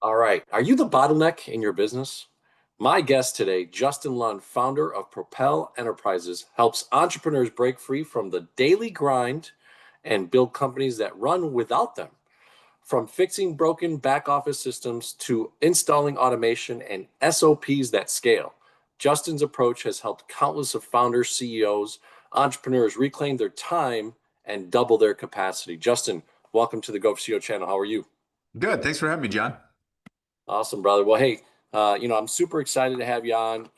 All right. Are you the bottleneck in your business? My guest today, Justin Lund, founder of Propel Enterprises, helps entrepreneurs break free from the daily grind and build companies that run without them. From fixing broken back office systems to installing automation and SOPs that scale, Justin's approach has helped countless of founders, CEOs, entrepreneurs reclaim their time and double their capacity. Justin, welcome to the Go4CEO channel. How are you? Good. Thanks for having me, John. Awesome, brother. Well, hey, I'm super excited to have you on.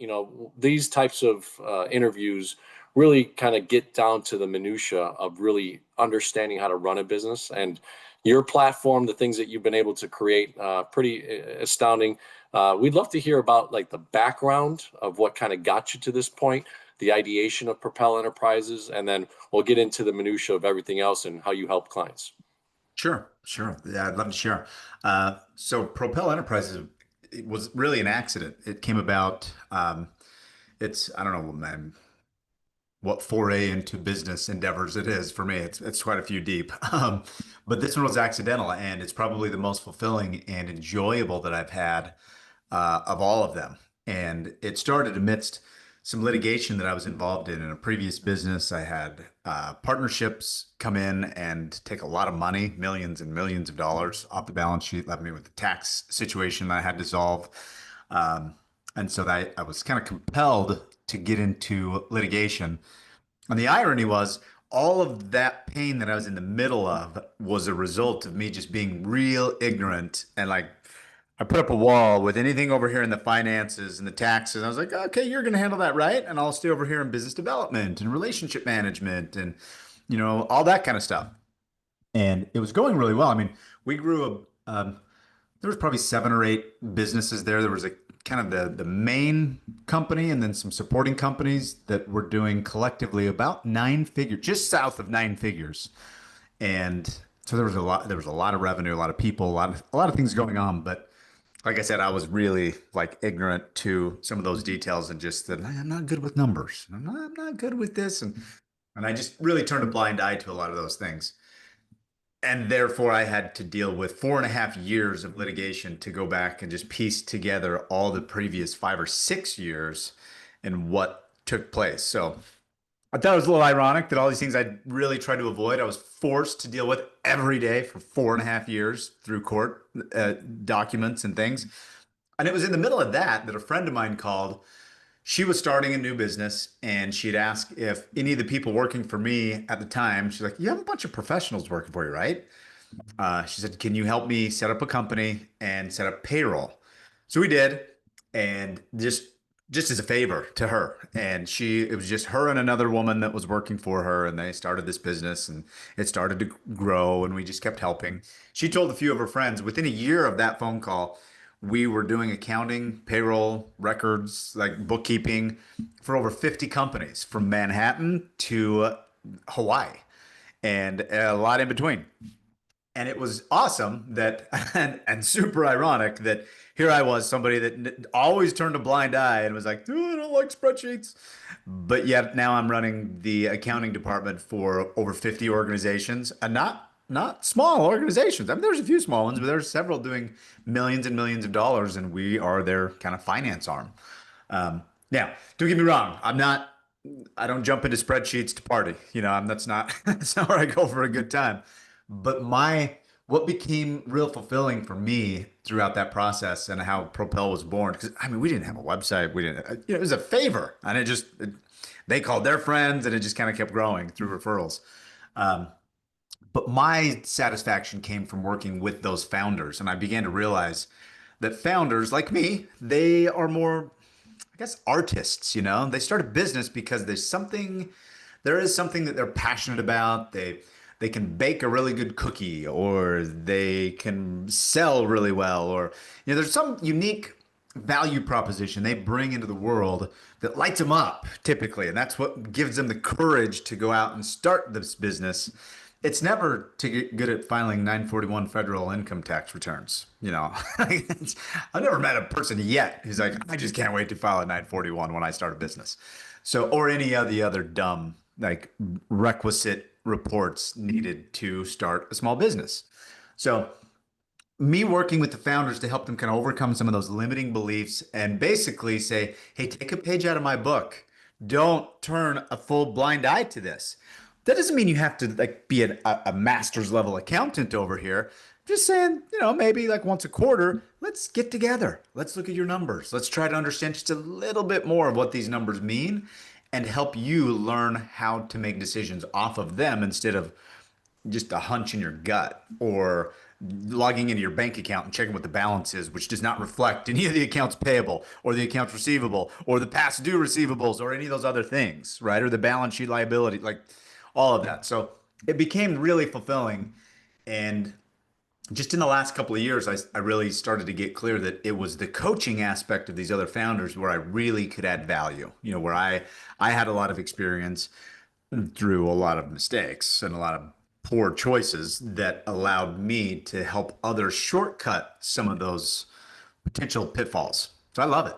These types of interviews really kind of get down to the minutia of really understanding how to run a business. And your platform, the things that you've been able to create, pretty astounding. We'd love to hear about like the background of what kind of got you to this point, the ideation of Propel Enterprises, and then we'll get into the minutia of everything else and how you help clients. Sure. Yeah, I'd love to share. So Propel Enterprises, it was really an accident. It came about, I don't know, man, what foray into business endeavors it is for me. It's quite a few deep. But this one was accidental, and it's probably the most fulfilling and enjoyable that I've had of all of them. And it started amidst some litigation that I was involved in a previous business. I had partnerships come in and take a lot of money, millions and millions of dollars off the balance sheet, left me with the tax situation that I had to solve. And so I was kind of compelled to get into litigation. And the irony was, all of that pain that I was in the middle of was a result of me just being real ignorant and like I put up a wall with anything over here in the finances and the taxes. I was like, okay, you're going to handle that, right? And I'll stay over here in business development and relationship management and, all that kind of stuff. And it was going really well. I mean, we grew there was probably seven or eight businesses there. There was a kind of the main company and then some supporting companies that were doing collectively about nine figures, just south of nine figures. And so there was a lot of revenue, a lot of people, a lot of things going on. But like I said, I was really like ignorant to some of those details and just that I'm not good with numbers. I'm not good with this. And I just really turned a blind eye to a lot of those things. And therefore, I had to deal with 4.5 years of litigation to go back and just piece together all the previous 5 or 6 years and what took place. So I thought it was a little ironic that all these things I really tried to avoid, I was forced to deal with every day for 4.5 years through court documents and things. And it was in the middle of that a friend of mine called. She was starting a new business and she'd asked if any of the people working for me at the time, she's like, you have a bunch of professionals working for you, right? She said, can you help me set up a company and set up payroll? So we did, and just as a favor to her. And it was just her and another woman that was working for her, and they started this business and it started to grow and we just kept helping. She told a few of her friends within a year of that phone call, we were doing accounting, payroll, records, like bookkeeping for over 50 companies from Manhattan to Hawaii and a lot in between. And it was awesome that, and super ironic that here I was, somebody that always turned a blind eye and was like, oh, I don't like spreadsheets. But yet now I'm running the accounting department for over 50 organizations, and not small organizations. I mean, there's a few small ones, but there's several doing millions and millions of dollars, and we are their kind of finance arm. Now, don't get me wrong. I don't jump into spreadsheets to party. That's not, that's not where I go for a good time. But what became real fulfilling for me throughout that process and how Propel was born, because I mean, we didn't have a website. We didn't, it was a favor. And they called their friends and it just kind of kept growing through referrals. But my satisfaction came from working with those founders. And I began to realize that founders like me, they are more, I guess, artists, they start a business because there is something that they're passionate about. They can bake a really good cookie, or they can sell really well, or there's some unique value proposition they bring into the world that lights them up typically, and that's what gives them the courage to go out and start this business. It's never to get good at filing 941 federal income tax returns. I've never met a person yet who's like, I just can't wait to file a 941 when I start a business. So, or any of the other dumb, like requisite reports needed to start a small business. So me working with the founders to help them kind of overcome some of those limiting beliefs and basically say, hey, take a page out of my book. Don't turn a full blind eye to this. That doesn't mean you have to like be a master's level accountant over here. Just saying, maybe like once a quarter, let's get together. Let's look at your numbers. Let's try to understand just a little bit more of what these numbers mean and help you learn how to make decisions off of them instead of just a hunch in your gut or logging into your bank account and checking what the balance is, which does not reflect any of the accounts payable or the accounts receivable or the past due receivables or any of those other things, right? Or the balance sheet liability, like all of that. So it became really fulfilling. And just in the last couple of years, I really started to get clear that it was the coaching aspect of these other founders where I really could add value, where I had a lot of experience through a lot of mistakes and a lot of poor choices that allowed me to help others shortcut some of those potential pitfalls. So I love it.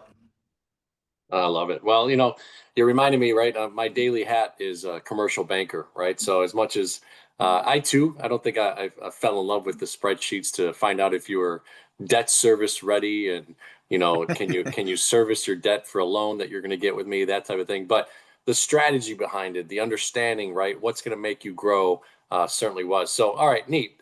I love it. Well, you reminded me, right? My daily hat is a commercial banker, right? So as much as I too, I don't think I fell in love with the spreadsheets to find out if you were debt service ready and can you service your debt for a loan that you're going to get with me, that type of thing. But the strategy behind it, the understanding, right? What's going to make you grow, certainly was. So, all right, neat.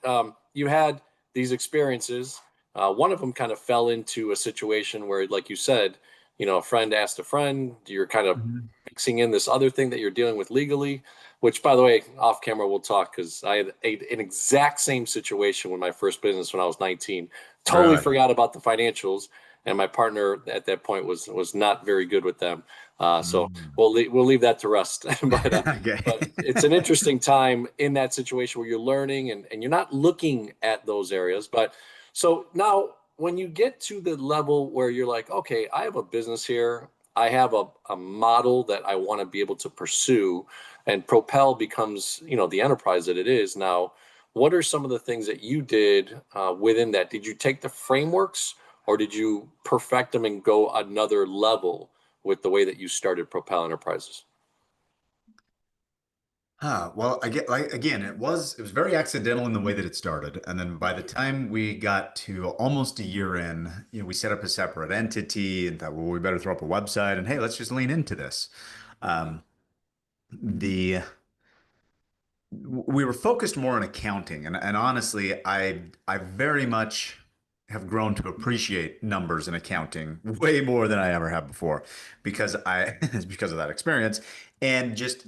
You had these experiences. One of them kind of fell into a situation where, like you said, a friend asked a friend, you're kind of Mhm. mixing in this other thing that you're dealing with legally, which, by the way, off camera we'll talk, because I had an exact same situation with my first business when I was 19. Totally Really? forgot about the financials, and my partner at that point was not very good with them. So Mm. we'll leave that to rest. But Okay. it's an interesting time in that situation where you're learning and you're not looking at those areas. But so now when you get to the level where you're like, okay, I have a business here, I have a model that I want to be able to pursue, and Propel becomes, the enterprise that it is now. What are some of the things that you did within that? Did you take the frameworks or did you perfect them and go another level with the way that you started Propel Enterprises? Well, I get like again, it was very accidental in the way that it started, and then by the time we got to almost a year in, we set up a separate entity and thought, well, we better throw up a website, and hey, let's just lean into this. Um, the we were focused more on accounting, and honestly, I very much have grown to appreciate numbers and accounting way more than I ever have before because it's because of that experience and just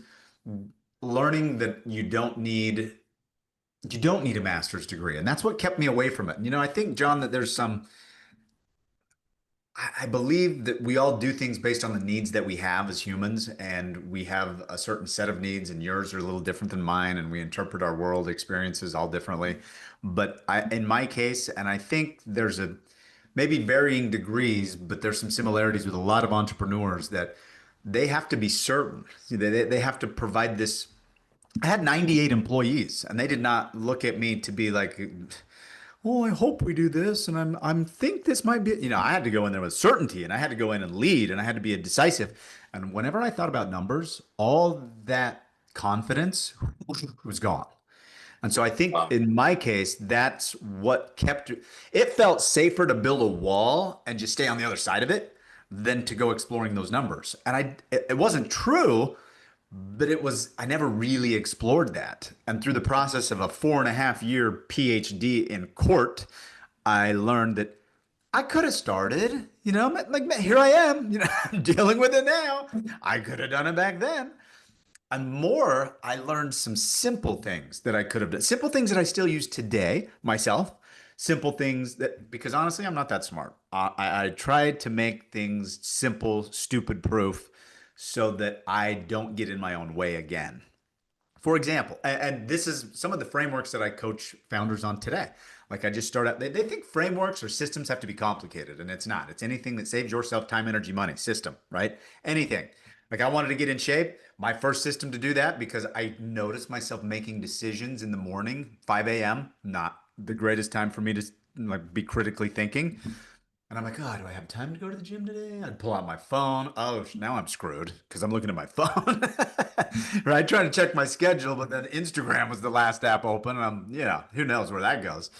learning that you don't need a master's degree, and that's what kept me away from it. I think, John, that there's some I believe that we all do things based on the needs that we have as humans, and we have a certain set of needs, and yours are a little different than mine, and we interpret our world experiences all differently. But in my case, and I think there's maybe varying degrees, but there's some similarities with a lot of entrepreneurs that they have to be certain. They have to provide this. I had 98 employees, and they did not look at me to be like, oh, I hope we do this, and I'm think this might be. I had to go in there with certainty, and I had to go in and lead, and I had to be a decisive. And whenever I thought about numbers, all that confidence was gone. And so I think Wow. in my case, that's what kept it felt safer to build a wall and just stay on the other side of it than to go exploring those numbers. And it wasn't true, but I never really explored that. And through the process of a 4.5 year PhD in court, I learned that I could have started, like here I am, I'm dealing with it now. I could have done it back then. And more, I learned some simple things that I could have done, simple things that I still use today myself, simple things that, because honestly, I'm not that smart. I tried to make things simple, stupid proof so that I don't get in my own way again. For example, and this is some of the frameworks that I coach founders on today. Like I just start out, they think frameworks or systems have to be complicated, and it's not. It's anything that saves yourself time, energy, money, system, right? Anything. Like I wanted to get in shape. My first system to do that because I noticed myself making decisions in the morning, 5 a.m., not the greatest time for me to like be critically thinking. And I'm like, oh, do I have time to go to the gym today? I'd pull out my phone. Oh, now I'm screwed because I'm looking at my phone. Right? Trying to check my schedule, but then Instagram was the last app open. And who knows where that goes.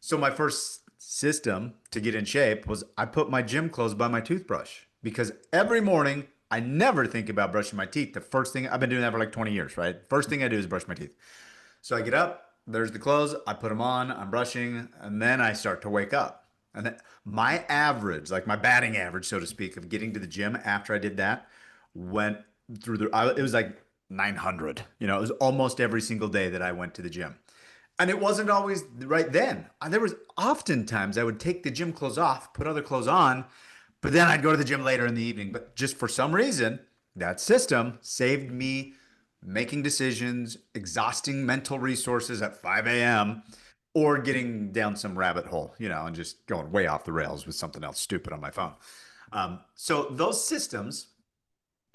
So my first system to get in shape was I put my gym clothes by my toothbrush because every morning I never think about brushing my teeth. The first thing I've been doing that for like 20 years, right? First thing I do is brush my teeth. So I get up, there's the clothes, I put them on, I'm brushing, and then I start to wake up. And then my average, like my batting average, so to speak, of getting to the gym after I did that went through it was like 900. It was almost every single day that I went to the gym. And it wasn't always right then. There was oftentimes I would take the gym clothes off, put other clothes on, but then I'd go to the gym later in the evening. But just for some reason, that system saved me making decisions, exhausting mental resources at 5 a.m., or getting down some rabbit hole, and just going way off the rails with something else stupid on my phone. So those systems,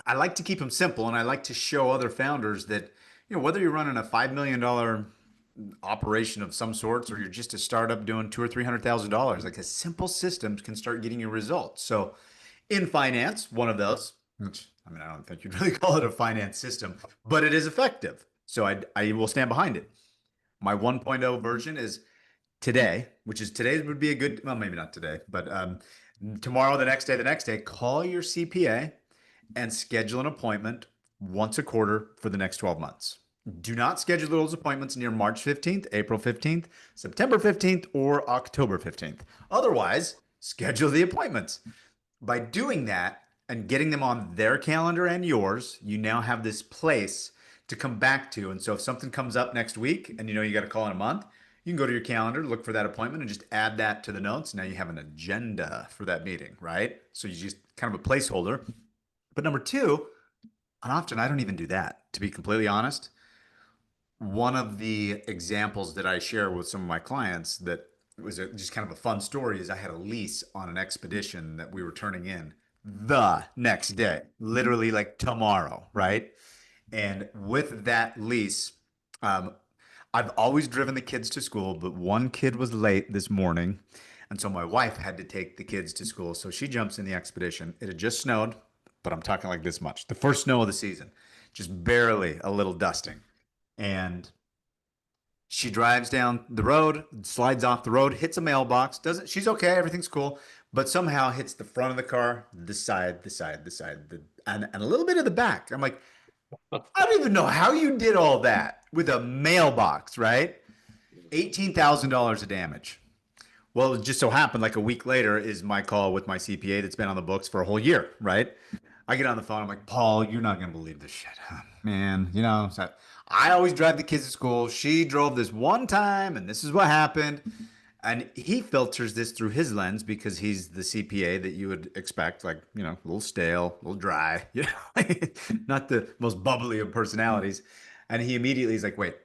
I like to keep them simple, and I like to show other founders that, whether you're running a $5 million operation of some sorts, or you're just a startup doing two or $300,000, like a simple systems can start getting you results. So in finance, one of those, which I don't think you'd really call it a finance system, but it is effective. So I will stand behind it. My 1.0 version is today, which is today would be a good, well, maybe not today, but tomorrow, the next day, call your CPA and schedule an appointment once a quarter for the next 12 months. Do not schedule those appointments near March 15th, April 15th, September 15th, or October 15th. Otherwise, schedule the appointments. By doing that and getting them on their calendar and yours, you now have this place to come back to. And so if something comes up next week and you got to call in a month, you can go to your calendar, look for that appointment, and just add that to the notes. Now you have an agenda for that meeting, right? So you just kind of a placeholder. But number two, and often I don't even do that, to be completely honest. One of the examples that I share with some of my clients that was just kind of a fun story is I had a lease on an expedition that we were turning in the next day, literally like tomorrow, right? And with that lease, I've always driven the kids to school, but one kid was late this morning. And so my wife had to take the kids to school. So she jumps in the expedition. It had just snowed, but I'm talking like this much. The first snow of the season, just barely a little dusting. And she drives down the road, slides off the road, hits a mailbox. Doesn't she's okay, everything's cool, but somehow hits the front of the car, the side, and a little bit of the back. I'm like, I don't even know how you did all that with a mailbox, right? $18,000 of damage. Well, it just so happened like a week later is my call with my CPA that's been on the books for a whole year, right? I get on the phone. I'm like, Paul, you're not going to believe this shit. Man, so I always drive the kids to school. She drove this one time, and this is what happened. And he filters this through his lens because he's the CPA that you would expect, like, a little stale, a little dry, not the most bubbly of personalities. And he immediately is like, wait,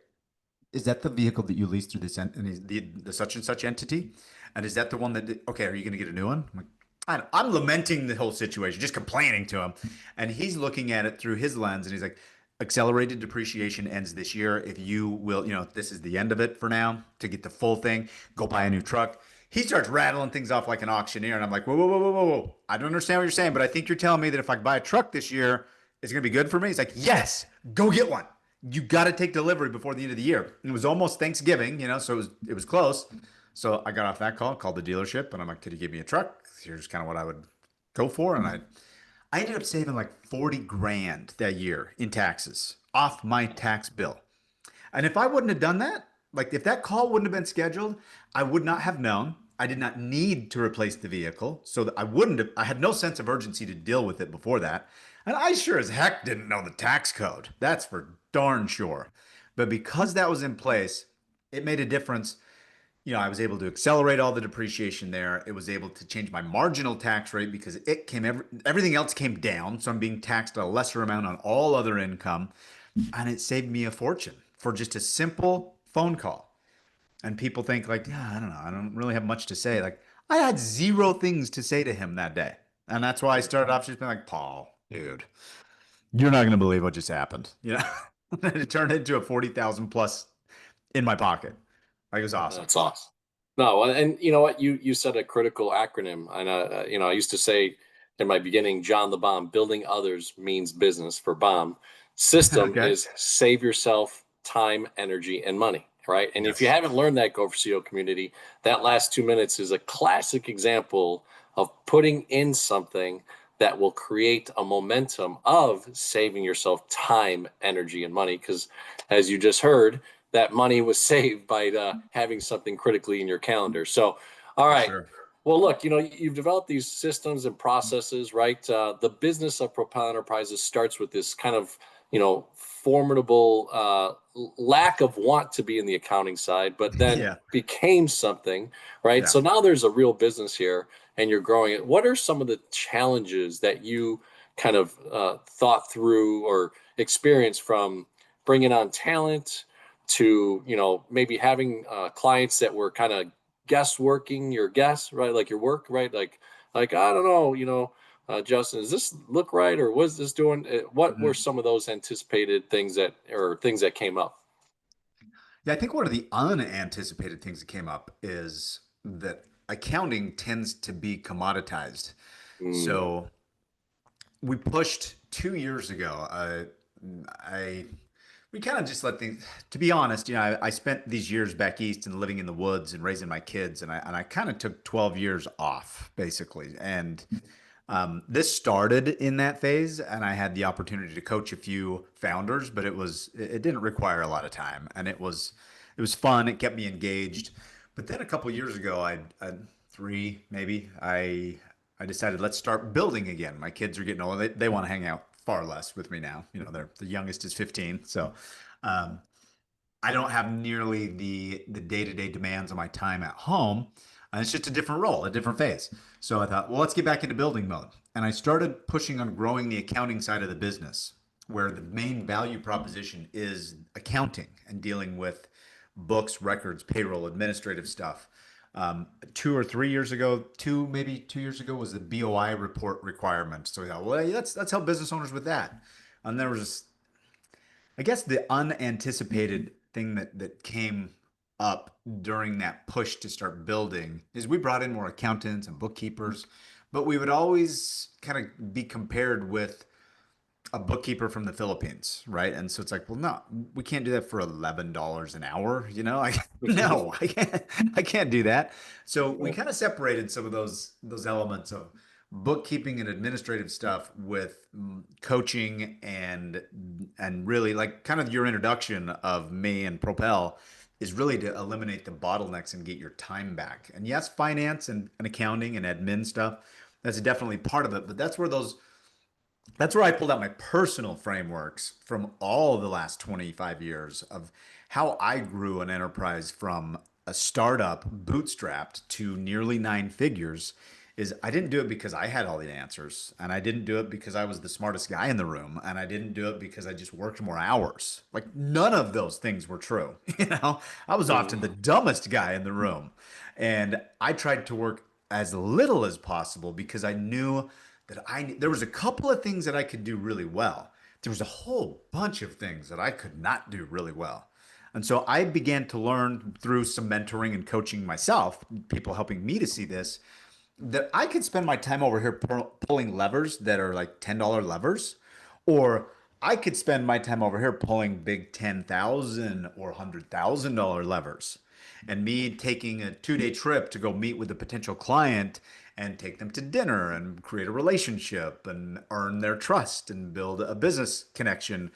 is that the vehicle that you leased through this the such and such entity? And is that the one that, okay, are you going to get a new one? I'm like, I'm lamenting the whole situation, just complaining to him. And he's looking at it through his lens and he's like, accelerated depreciation ends this year. If you will, this is the end of it for now to get the full thing, go buy a new truck. He starts rattling things off like an auctioneer. And I'm like, whoa, whoa, whoa, whoa, whoa, whoa. I don't understand what you're saying, but I think you're telling me that if I buy a truck this year, it's going to be good for me. He's like, yes, go get one. You got to take delivery before the end of the year. It was almost Thanksgiving, so it was close. So I got off that call, called the dealership, and I'm like, could you give me a truck? Here's kind of what I would go for. And I ended up saving like 40 grand that year in taxes off my tax bill. And if I wouldn't have done that, like if that call wouldn't have been scheduled, I would not have known. I did not need to replace the vehicle. So that I had no sense of urgency to deal with it before that. And I sure as heck didn't know the tax code. That's for darn sure. But because that was in place, it made a difference. I was able to accelerate all the depreciation there. It was able to change my marginal tax rate because everything else came down. So I'm being taxed a lesser amount on all other income. And it saved me a fortune for just a simple phone call. And people think like, yeah, I don't know. I don't really have much to say. Like I had zero things to say to him that day. And that's why I started off just being like, Paul, dude, you're not going to believe what just happened. It turned into a 40,000 plus in my pocket. Like it was awesome. That's awesome. No, and you know what? You said a critical acronym, and I used to say in my beginning, John the Bomb, building others means business for bomb. System Okay. is save yourself time, energy, and money, right? And if you Yes. haven't learned that Go4CEO community, that last 2 minutes is a classic example of putting in something that will create a momentum of saving yourself time, energy, and money. Because as you just heard, that money was saved by having something critically in your calendar. So, all For right. sure. Well, look, you've developed these systems and processes, right? The business of Propel Enterprises starts with this kind of, formidable lack of want to be in the accounting side, but then Yeah. became something, right? Yeah. So now there's a real business here and you're growing it. What are some of the challenges that you kind of thought through or experienced from bringing on talent to, maybe having clients that were kind of guess working your guess, right? Like your work, right? Like I don't know, Justin, does this look right, or was this doing? What were Mhm. some of those anticipated things that came up? Yeah, I think one of the unanticipated things that came up is that accounting tends to be commoditized. Mm, So we pushed 2 years ago. I we kind of just let things. To be honest, I spent these years back east and living in the woods and raising my kids, and I kind of took 12 years off basically. And this started in that phase, and I had the opportunity to coach a few founders, but it didn't require a lot of time, and it was fun. It kept me engaged. But then a couple years ago, I three maybe I decided let's start building again. My kids are getting older; they want to hang out far less with me now. The youngest is 15, so um, I don't have nearly the day-to-day demands on my time at home. And it's just a different role, a different phase. So I thought, well, let's get back into building mode. And I started pushing on growing the accounting side of the business, where the main value proposition is accounting and dealing with books, records, payroll, administrative stuff. 2 or 3 years ago, maybe 2 years ago, was the BOI report requirement. So we thought, well, yeah, let's help business owners with that. And there was, I guess, the unanticipated thing that came up during that push to start building is we brought in more accountants and bookkeepers, but we would always kind of be compared with a bookkeeper from the Philippines, right? And so it's like, well, no, we can't do that for $11 an hour, no, I can't do that. So we kind of separated some of those elements of bookkeeping and administrative stuff with coaching and really like kind of your introduction of me and Propel is really to eliminate the bottlenecks and get your time back. And yes, finance and accounting and admin stuff, that's definitely part of it, but that's where I pulled out my personal frameworks from all of the last 25 years of how I grew an enterprise from a startup bootstrapped to nearly 9 figures. Is I didn't do it because I had all the answers, and I didn't do it because I was the smartest guy in the room, and I didn't do it because I just worked more hours. Like none of those things were true. I was often the mm, dumbest guy in the room, and I tried to work as little as possible because I knew that there was a couple of things that I could do really well. There was a whole bunch of things that I could not do really well. And so I began to learn through some mentoring and coaching myself, people helping me to see this, that I could spend my time over here pulling levers that are like $10 levers, or I could spend my time over here pulling big 10,000 or $100,000 levers. And me taking a 2 day trip to go meet with a potential client and take them to dinner and create a relationship and earn their trust and build a business connection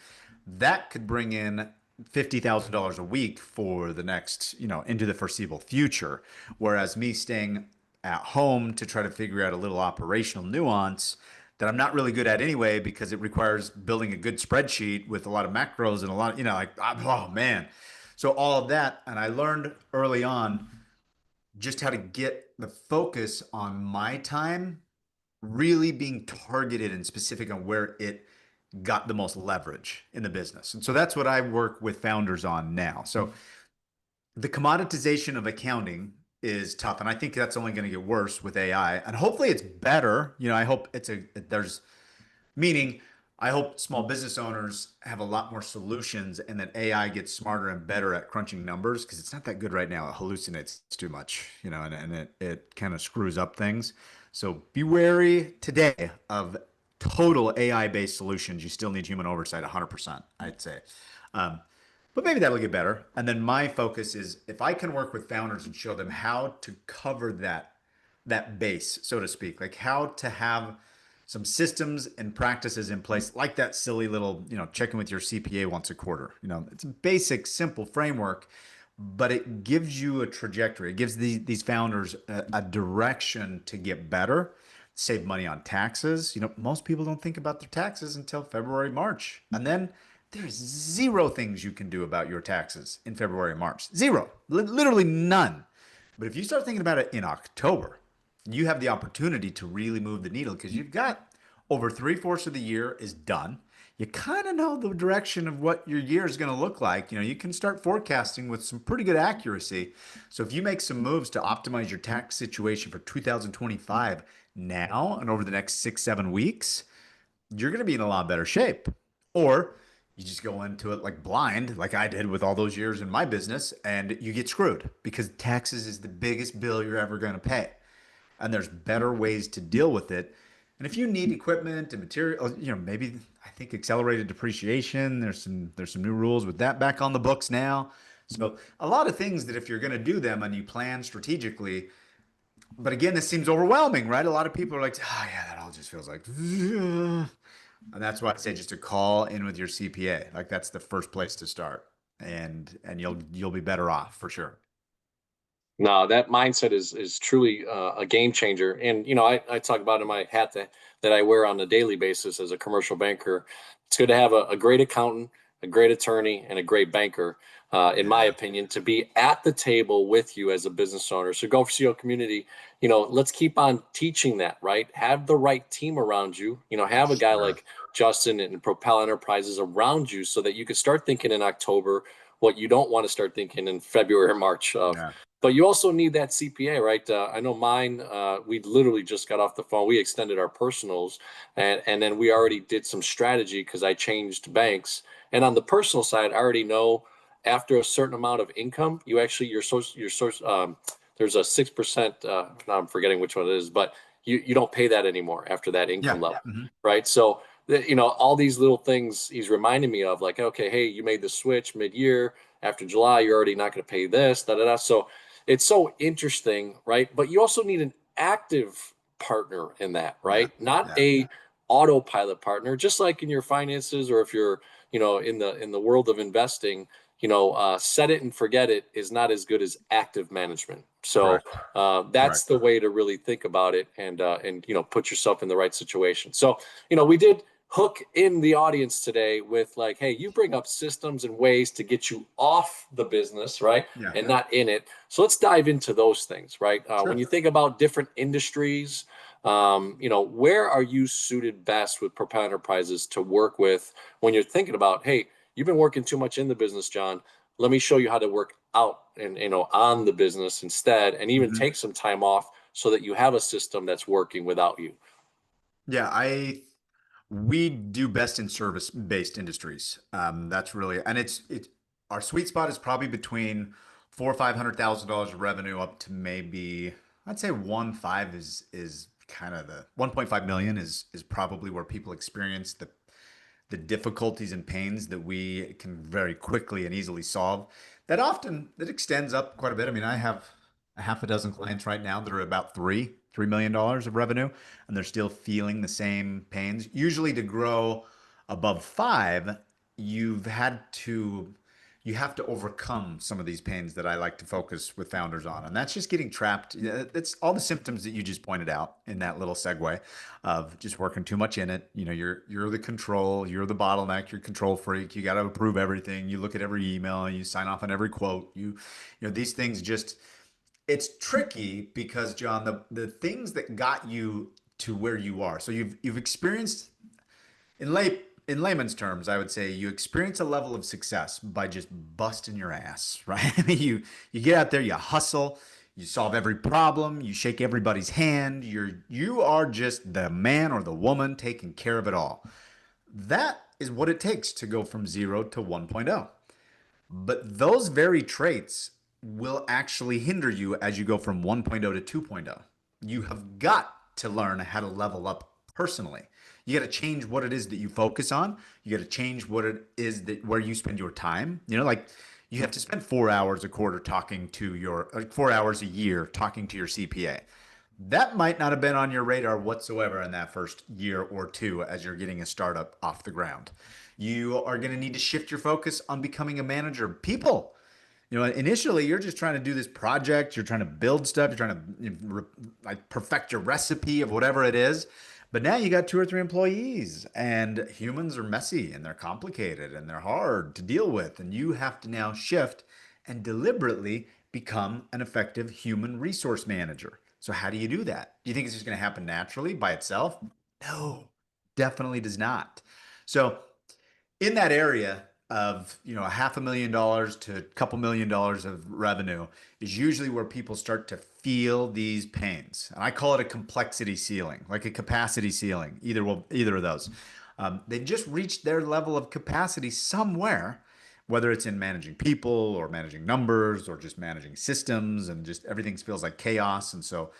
that could bring in $50,000 a week for the next, into the foreseeable future. Whereas me staying at home to try to figure out a little operational nuance that I'm not really good at anyway because it requires building a good spreadsheet with a lot of macros and a lot of, oh man. So all of that, and I learned early on just how to get the focus on my time really being targeted and specific on where it got the most leverage in the business. And so that's what I work with founders on now. So the commoditization of accounting is tough, and I think that's only going to get worse with AI. And hopefully it's better. I hope there's meaning I hope small business owners have a lot more solutions and that AI gets smarter and better at crunching numbers because it's not that good right now. It hallucinates too much, and it kind of screws up things. So be wary today of total AI based solutions. You still need human oversight 100%, I'd say. Um, but maybe that'll get better. And then my focus is if I can work with founders and show them how to cover that base, so to speak, like how to have some systems and practices in place, like that silly little, checking with your CPA once a quarter. It's a basic, simple framework, but it gives you a trajectory. It gives these founders a direction to get better, save money on taxes. Most people don't think about their taxes until February, March. And then there's zero things you can do about your taxes in February and March. Zero, literally none. But if you start thinking about it in October, you have the opportunity to really move the needle because you've got over three-fourths of the year is done. You kind of know the direction of what your year is going to look like. You can start forecasting with some pretty good accuracy. So if you make some moves to optimize your tax situation for 2025 now and over the next 6-7 weeks, you're going to be in a lot better shape. Or you just go into it like blind, like I did with all those years in my business, and you get screwed because taxes is the biggest bill you're ever going to pay. And there's better ways to deal with it. And if you need equipment and material, maybe I think accelerated depreciation, there's some new rules with that back on the books now. So a lot of things that if you're going to do them and you plan strategically, but again, this seems overwhelming, right? A lot of people are like, oh yeah, that all just feels like, and that's why I say just to call in with your CPA. Like that's the first place to start, and you'll be better off for sure. No, that mindset is truly a game changer. And I talk about in my hat that I wear on a daily basis as a commercial banker. It's good to have a great accountant, a great attorney, and a great banker, in my Yeah, opinion, to be at the table with you as a business owner. So Go4CEO community, let's keep on teaching that, right? Have the right team around you. Have a guy sure. like Justin and Propel Enterprises around you so that you can start thinking in October what you don't want to start thinking in February or March of. Yeah. But you also need that CPA, right? I know mine. We literally just got off the phone. We extended our personals, and then we already did some strategy because I changed banks. And on the personal side, I already know after a certain amount of income, you actually your source. There's a 6%. Now I'm forgetting which one it is, but you don't pay that anymore after that income Yeah. level, Mhm. right? So all these little things he's reminding me of, like, okay, hey, you made the switch mid-year. After July, you're already not going to pay this, da da da. So it's so interesting, right? But you also need an active partner in that, Yeah. right? Not Yeah. a autopilot partner, just like in your finances, or if you're, in the world of investing, set it and forget it is not as good as active management. So Correct. that's Correct. the way to really think about it, and put yourself in the right situation. So we did hook in the audience today with, like, hey, you bring up systems and ways to get you off the business, right? Yeah. And not in it. So let's dive into those things, right? When Sure. you think about different industries, where are you suited best with Propel Enterprises to work with when you're thinking about, hey, you've been working too much in the business, John. Let me show you how to work out and on the business instead, and even Mhm. take some time off so that you have a system that's working without you. Yeah, we do best in service-based industries. That's really, and it's our sweet spot is probably between four or $500,000 of revenue up to maybe I'd say 1.5 is kind of the 1.5 million is probably where people experience the difficulties and pains that we can very quickly and easily solve. That extends up quite a bit. I mean, I have a half a dozen clients right now that are about $3 million of revenue, and they're still feeling the same pains. Usually, to grow above five, you've had to you have to overcome some of these pains that I like to focus with founders on. And that's just getting trapped. It's all the symptoms that you just pointed out in that little segue of just working too much in it. You're the control, you're the bottleneck, you're control freak. You got to approve everything. You look at every email, you sign off on every quote. These things just it's tricky because John, the things that got you to where you are. So you've experienced in layman's terms, I would say you experience a level of success by just busting your ass, right? I mean, you get out there, you hustle, you solve every problem, you shake everybody's hand, you are just the man or the woman taking care of it all. That is what it takes to go from 0 to 1.0. But those very traits will actually hinder you as you go from 1.0 to 2.0. You have got to learn how to level up personally. You got to change what it is that you focus on. You got to change what it is that where you spend your time. Like you have to spend 4 hours a quarter talking to your 4 hours a year talking to your CPA. That might not have been on your radar whatsoever in that first year or two as you're getting a startup off the ground. You are going to need to shift your focus on becoming a manager of people. Initially you're just trying to do this project, you're trying to build stuff, you're trying to like perfect your recipe of whatever it is. But now you got two or three employees, and humans are messy and they're complicated and they're hard to deal with. And you have to now shift and deliberately become an effective human resource manager. So how do you do that? Do you think it's just going to happen naturally by itself? No, definitely does not. So in that area of a $500,000 to a couple $1,000,000 of revenue is usually where people start to feel these pains, and I call it a complexity ceiling, like a capacity ceiling. Either of those, they just reached their level of capacity somewhere, whether it's in managing people or managing numbers or just managing systems, and just everything feels like chaos. And so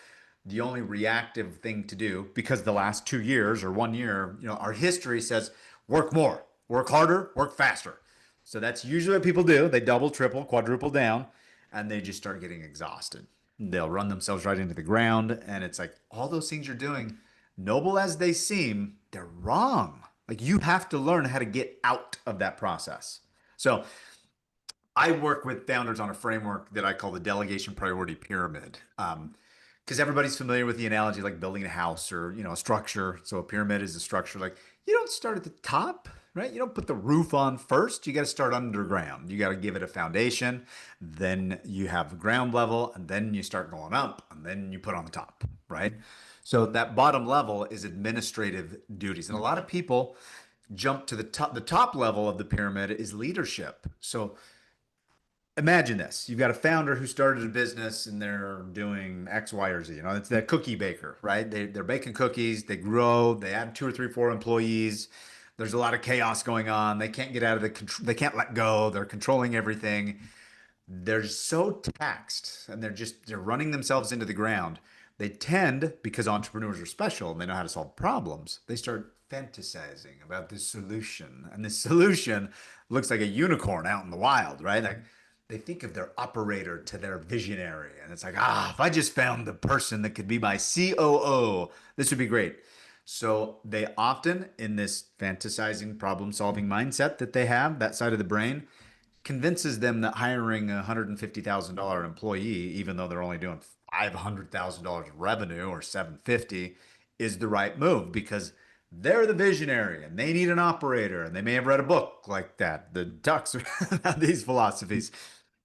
the only reactive thing to do, because the last 2 years or 1 year, our history says work more, work harder, work faster. So that's usually what people do. They double, triple, quadruple down, and they just start getting exhausted. They'll run themselves right into the ground. And it's like all those things you're doing, noble as they seem, they're wrong. Like you have to learn how to get out of that process. So I work with founders on a framework that I call the delegation priority pyramid. Because everybody's familiar with the analogy like building a house or a structure. So a pyramid is a structure. Like you don't start at the top, right? You don't put the roof on first. You got to start underground. You got to give it a foundation. Then you have ground level, and then you start going up, and then you put on the top, right? So that bottom level is administrative duties, and a lot of people jump to the top. The top level of the pyramid is leadership. So imagine this. You've got a founder who started a business and they're doing X, Y, or Z. It's that cookie baker, right? They're baking cookies, they grow, they add two or three, four employees. There's a lot of chaos going on. They can't get out of the control, they can't let go. They're controlling everything. They're so taxed and they're running themselves into the ground. They tend, because entrepreneurs are special and they know how to solve problems, they start fantasizing about this solution. And this solution looks like a unicorn out in the wild, right? Like they think of their operator to their visionary. And it's like, if I just found the person that could be my COO, this would be great. So they often, in this fantasizing problem solving mindset that they have, that side of the brain, convinces them that hiring a $150,000 employee, even though they're only doing $500,000 revenue or 750, is the right move because they're the visionary and they need an operator, and they may have read a book like that. The Ducks have these philosophies,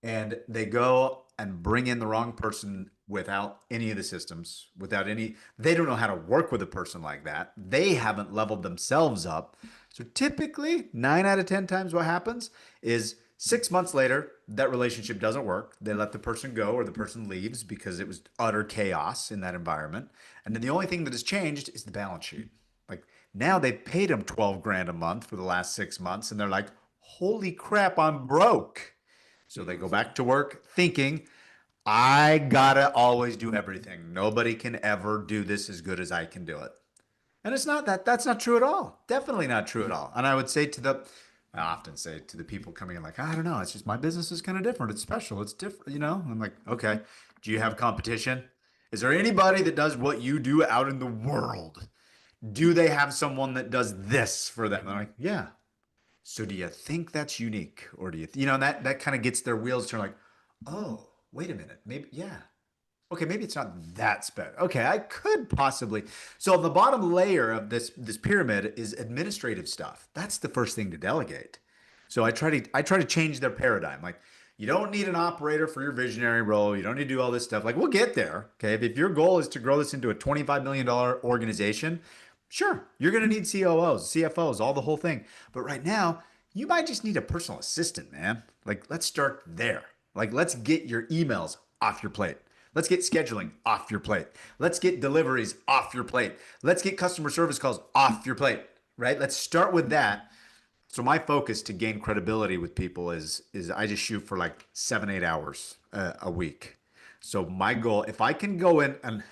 and they go and bring in the wrong person without any of the systems, they don't know how to work with a person like that. They haven't leveled themselves up. So typically 9 out of 10 times what happens is 6 months later, that relationship doesn't work. They let the person go or the person leaves because it was utter chaos in that environment. And then the only thing that has changed is the balance sheet. Like now they paid them 12 grand a month for the last 6 months, and they're like, holy crap, I'm broke. So they go back to work thinking, I gotta always do everything. Nobody can ever do this as good as I can do it. And it's not that. That's not true at all. Definitely not true at all. And I often say to the people coming in, like, I don't know, it's just my business is kind of different. It's special. It's different. I'm like, okay, do you have competition? Is there anybody that does what you do out in the world? Do they have someone that does this for them? And I'm like, yeah. So do you think that's unique? Or do that kind of gets their wheels turned like, oh, wait a minute. Maybe, yeah. Okay, maybe it's not that special. Okay, I could possibly. So the bottom layer of this pyramid is administrative stuff. That's the first thing to delegate. So I try to change their paradigm. Like you don't need an operator for your visionary role. You don't need to do all this stuff. Like we'll get there. Okay, if your goal is to grow this into a $25 million organization, sure, you're going to need COOs, CFOs, all the whole thing. But right now, you might just need a personal assistant, man. Like let's start there. Like let's get your emails off your plate. Let's get scheduling off your plate. Let's get deliveries off your plate. Let's get customer service calls off your plate, right? Let's start with that. So my focus to gain credibility with people is I just shoot for like 7, 8 hours a week. So my goal, if I can go in and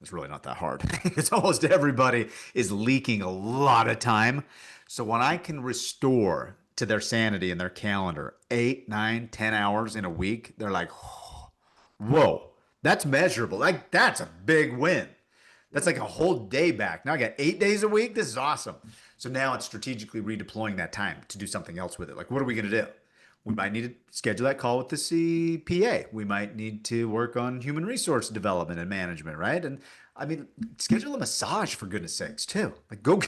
It's really not that hard. It's almost everybody is leaking a lot of time. So when I can restore to their sanity and their calendar 8, 9, 10 hours in a week, they're like, "Oh, whoa, that's measurable. Like that's a big win. That's like a whole day back. Now I got 8 days a week. This is awesome." So now it's strategically redeploying that time to do something else with it. Like, what are we going to do? We might need to schedule that call with the CPA. We might need to work on human resource development and management, right? And I mean, schedule a massage for goodness sakes, too. Like, go,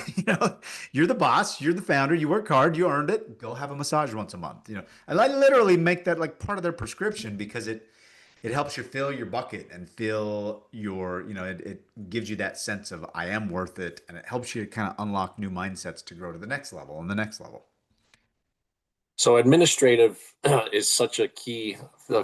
you're the boss, you're the founder, you work hard, you earned it. Go have a massage once a month. And I literally make that like part of their prescription because it helps you fill your bucket and feel it gives you that sense of I am worth it, and it helps you kind of unlock new mindsets to grow to the next level and the next level. So administrative is such a key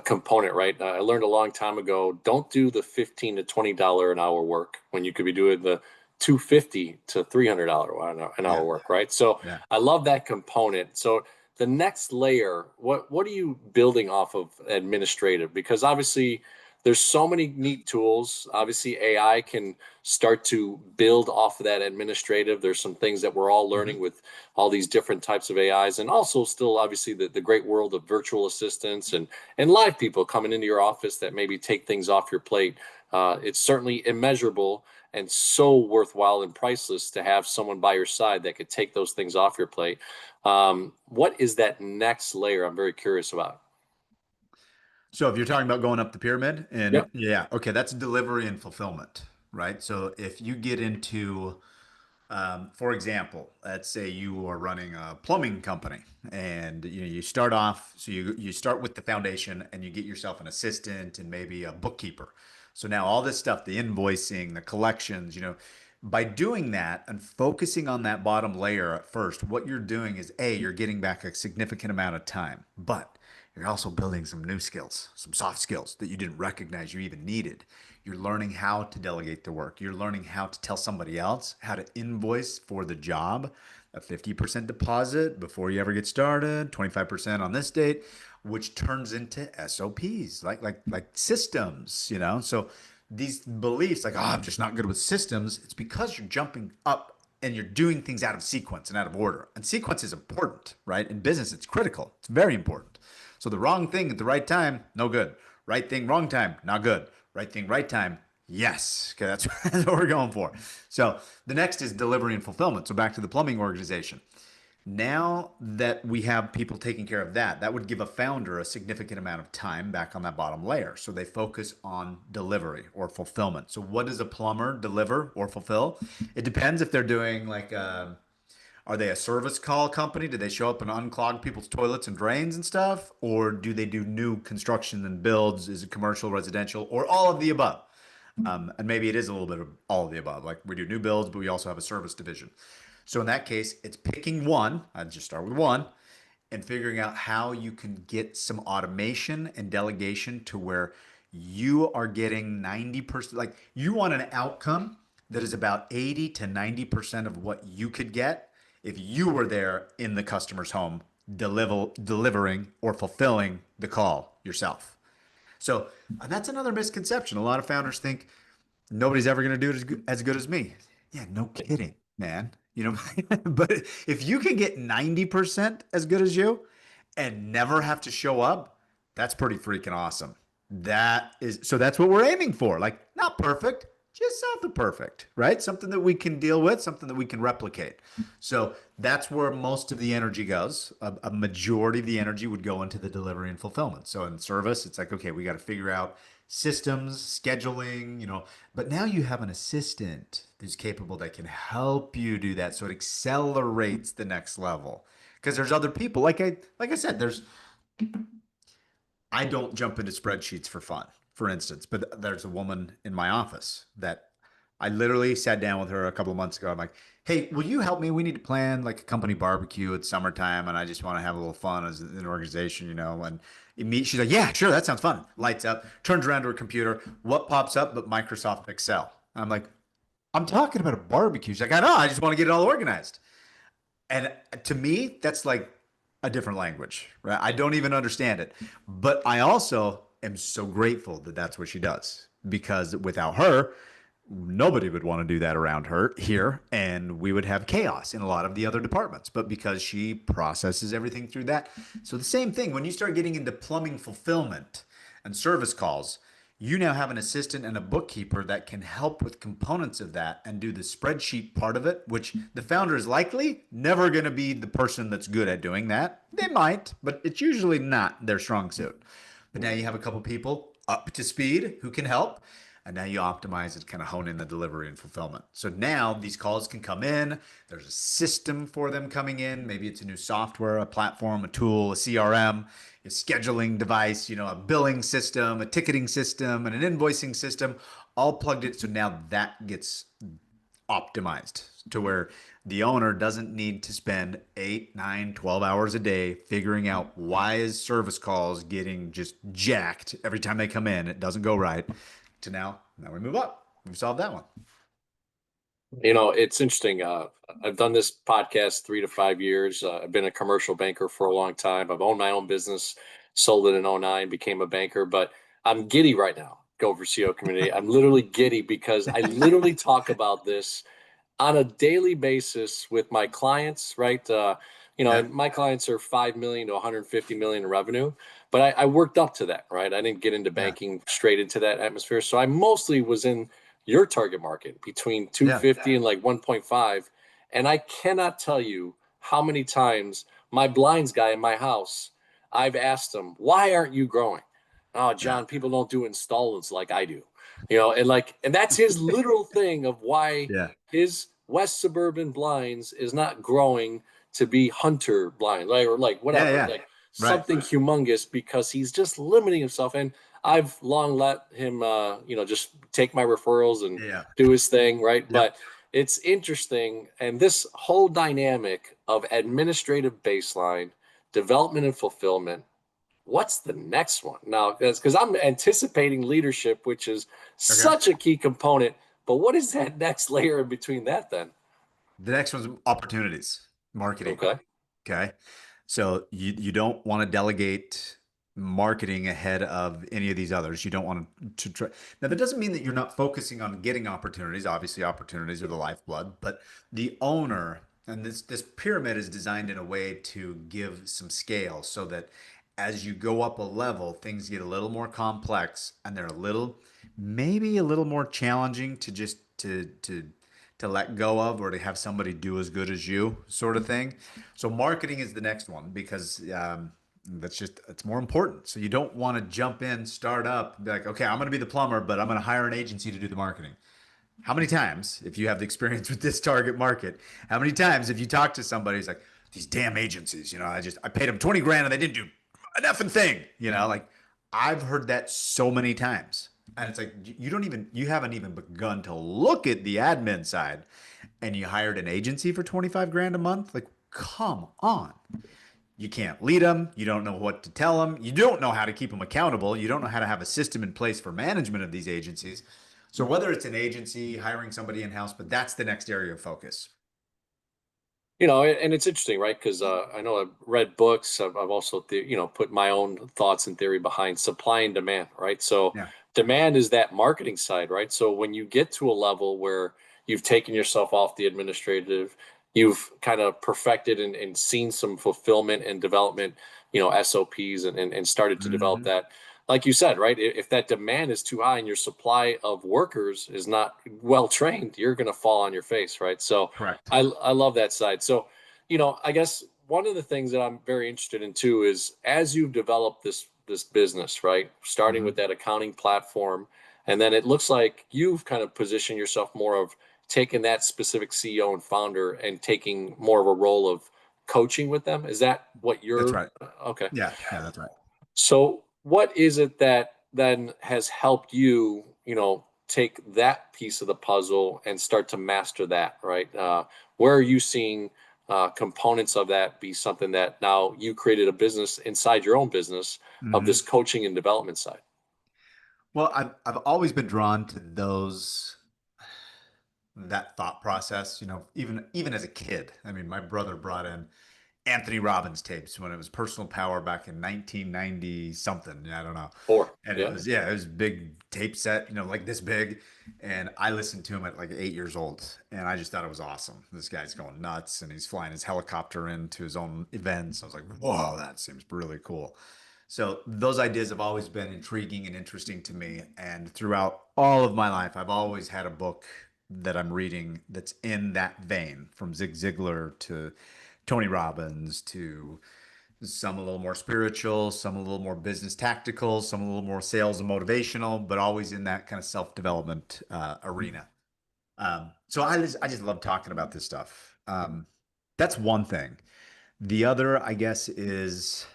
component, right? I learned a long time ago, don't do the $15 to $20 an hour work when you could be doing the $250 to $300 an Yeah. hour work, right? So Yeah. I love that component. So the next layer, what are you building off of administrative? Because obviously there's so many neat tools. Obviously AI can start to build off of that administrative. There's some things that we're all learning Mhm. with all these different types of AIs, and also still obviously the great world of virtual assistants and live people coming into your office that maybe take things off your plate. It's certainly immeasurable and so worthwhile and priceless to have someone by your side that could take those things off your plate. What is that next layer? I'm very curious about. So if you're talking about going up the pyramid, and Yep. yeah, okay, that's delivery and fulfillment, right? So if you get into, for example, let's say you are running a plumbing company, and you start off, so you start with the foundation, and you get yourself an assistant and maybe a bookkeeper. So now all this stuff, the invoicing, the collections, by doing that and focusing on that bottom layer at first, what you're doing is you're getting back a significant amount of time, but you're also building some new skills, some soft skills that you didn't recognize you even needed. You're learning how to delegate the work. You're learning how to tell somebody else how to invoice for the job, a 50% deposit before you ever get started, 25% on this date, which turns into SOPs, like systems. So these beliefs like, oh, I'm just not good with systems, it's because you're jumping up and you're doing things out of sequence and out of order. And sequence is important, right? In business, it's critical. It's very important. So the wrong thing at the right time, no good. Right thing, wrong time, not good. Right thing, right time, yes. Okay, that's what we're going for. So the next is delivery and fulfillment. So back to the plumbing organization. Now that we have people taking care of that, that would give a founder a significant amount of time back on that bottom layer. So they focus on delivery or fulfillment. So what does a plumber deliver or fulfill? It depends if they're doing like are they a service call company? Do they show up and unclog people's toilets and drains and stuff? Or do they do new construction and builds? Is it commercial, residential, or all of the above? And maybe it is a little bit of all of the above. Like we do new builds, but we also have a service division. So in that case, it's picking one. I'd just start with one and figuring out how you can get some automation and delegation to where you are getting 90%. Like you want an outcome that is about 80 to 90% of what you could get if you were there in the customer's home delivering or fulfilling the call yourself. So that's another misconception. A lot of founders think nobody's ever going to do it as good as me. Yeah, no kidding, man. But if you can get 90% as good as you and never have to show up, that's pretty freaking awesome. That's what we're aiming for. Like, not perfect, just south of perfect, right? Something that we can deal with, something that we can replicate. So that's where most of the energy goes. A majority of the energy would go into the delivery and fulfillment. So in service, it's like, okay, we got to figure out systems, scheduling, but now you have an assistant who's capable that can help you do that. So it accelerates the next level. Because there's other people, like I said, I don't jump into spreadsheets for fun, for instance, but there's a woman in my office that I literally sat down with her a couple of months ago. I'm like, hey, will you help me? We need to plan like a company barbecue. It's summertime and I just want to have a little fun as an organization. And she's like, yeah, sure, that sounds fun. Lights up, turns around to her computer. What pops up but Microsoft Excel? I'm like, I'm talking about a barbecue. She's like, I know, I just want to get it all organized. And to me, that's like a different language, right? I don't even understand it. But I also am so grateful that that's what she does because without her, Nobody would want to do that around her here, and we would have chaos in a lot of the other departments. But because she processes everything through that, so the same thing when you start getting into plumbing fulfillment and service calls, you now have an assistant and a bookkeeper that can help with components of that and do the spreadsheet part of it, which the founder is likely never going to be the person that's good at doing that. They might, but it's usually not their strong suit. But now you have a couple people up to speed who can help. And now you optimize and kind of hone in the delivery and fulfillment. So now these calls can come in. There's a system for them coming in. Maybe it's a new software, a platform, a tool, a CRM, a scheduling device, a billing system, a ticketing system, and an invoicing system, all plugged in. So now that gets optimized to where the owner doesn't need to spend 8, 9, 12 hours a day figuring out why is service calls getting just jacked every time they come in. It doesn't go right. To now we move up. We've solved that one. It's interesting. I've done this podcast 3 to 5 years. I've been a commercial banker for a long time. I've owned my own business, sold it in '09, became a banker, but I'm giddy right now. Go4CEO community. I'm literally giddy because I literally talk about this on a daily basis with my clients, right? Yeah. And my clients are 5 million to 150 million in revenue, but I worked up to that, right? I didn't get into Yeah. banking straight into that atmosphere. So I mostly was in your target market between Yeah. 250 and like 1.5. And I cannot tell you how many times my blinds guy in my house, I've asked him, why aren't you growing? Oh, Yeah. John, people don't do installments like I do. And that's his literal thing of why Yeah. his West Suburban blinds is not growing to be hunter blind, like, or like Yeah. whatever, Yeah. like Right. something humongous because he's just limiting himself. And I've long let him, just take my referrals and Yeah. do his thing, right? Yep. But it's interesting. And this whole dynamic of administrative baseline, development and fulfillment, what's the next one now? Because I'm anticipating leadership, which is Okay. such a key component. But what is that next layer in between that then? The next one's opportunities, marketing. Okay. Okay. So you don't want to delegate marketing ahead of any of these others. You don't want to try. Now, that doesn't mean that you're not focusing on getting opportunities. Obviously, opportunities are the lifeblood, but the owner and this pyramid is designed in a way to give some scale so that as you go up a level, things get a little more complex and they're maybe a little more challenging to just to let go of or to have somebody do as good as you sort of thing. So marketing is the next one because it's more important. So you don't want to jump in, start up, be like, okay, I'm going to be the plumber, but I'm going to hire an agency to do the marketing. How many times, if you have the experience with this target market, how many times have you talked to somebody who's like, these damn agencies, I paid them 20 grand and they didn't do an effing thing, like I've heard that so many times. And it's like, you haven't even begun to look at the admin side and you hired an agency for 25 grand a month. Like, come on. You can't lead them. You don't know what to tell them. You don't know how to keep them accountable. You don't know how to have a system in place for management of these agencies. So whether it's an agency, hiring somebody in-house, but that's the next area of focus. And it's interesting, right? Because I know I've read books. I've also, put my own thoughts and theory behind supply and demand, right? So Yeah. demand is that marketing side, right? So when you get to a level where you've taken yourself off the administrative, you've kind of perfected and seen some fulfillment and development, SOPs and started to develop Mm-hmm. that. Like you said, right? If that demand is too high and your supply of workers is not well trained, you're going to fall on your face, right? So Correct. I love that side. So, I guess one of the things that I'm very interested in too is as you've developed this business, right? Starting with Mm-hmm. that accounting platform, and then it looks like you've kind of positioned yourself more of taking that specific CEO and founder and taking more of a role of coaching with them. Is that what That's you're right. okay? Yeah. Yeah, that's right. So, what is it that then has helped you, take that piece of the puzzle and start to master that, right? Where are you seeing components of that be something that now you created a business inside your own business of this Mm-hmm. coaching and development side? Well, I've always been drawn to that thought process, even as a kid. I mean, my brother brought in Anthony Robbins tapes when it was Personal Power back in 1990 something. I don't know. Four. And Yeah. it was a big tape set, like this big. And I listened to him at like 8 years old. And I just thought it was awesome. This guy's going nuts and he's flying his helicopter into his own events. I was like, whoa, that seems really cool. So those ideas have always been intriguing and interesting to me. And throughout all of my life, I've always had a book that I'm reading that's in that vein, from Zig Ziglar to Tony Robbins to some a little more spiritual, some a little more business tactical, some a little more sales and motivational, but always in that kind of self-development arena. So I just love talking about this stuff. That's one thing. The other, I guess, is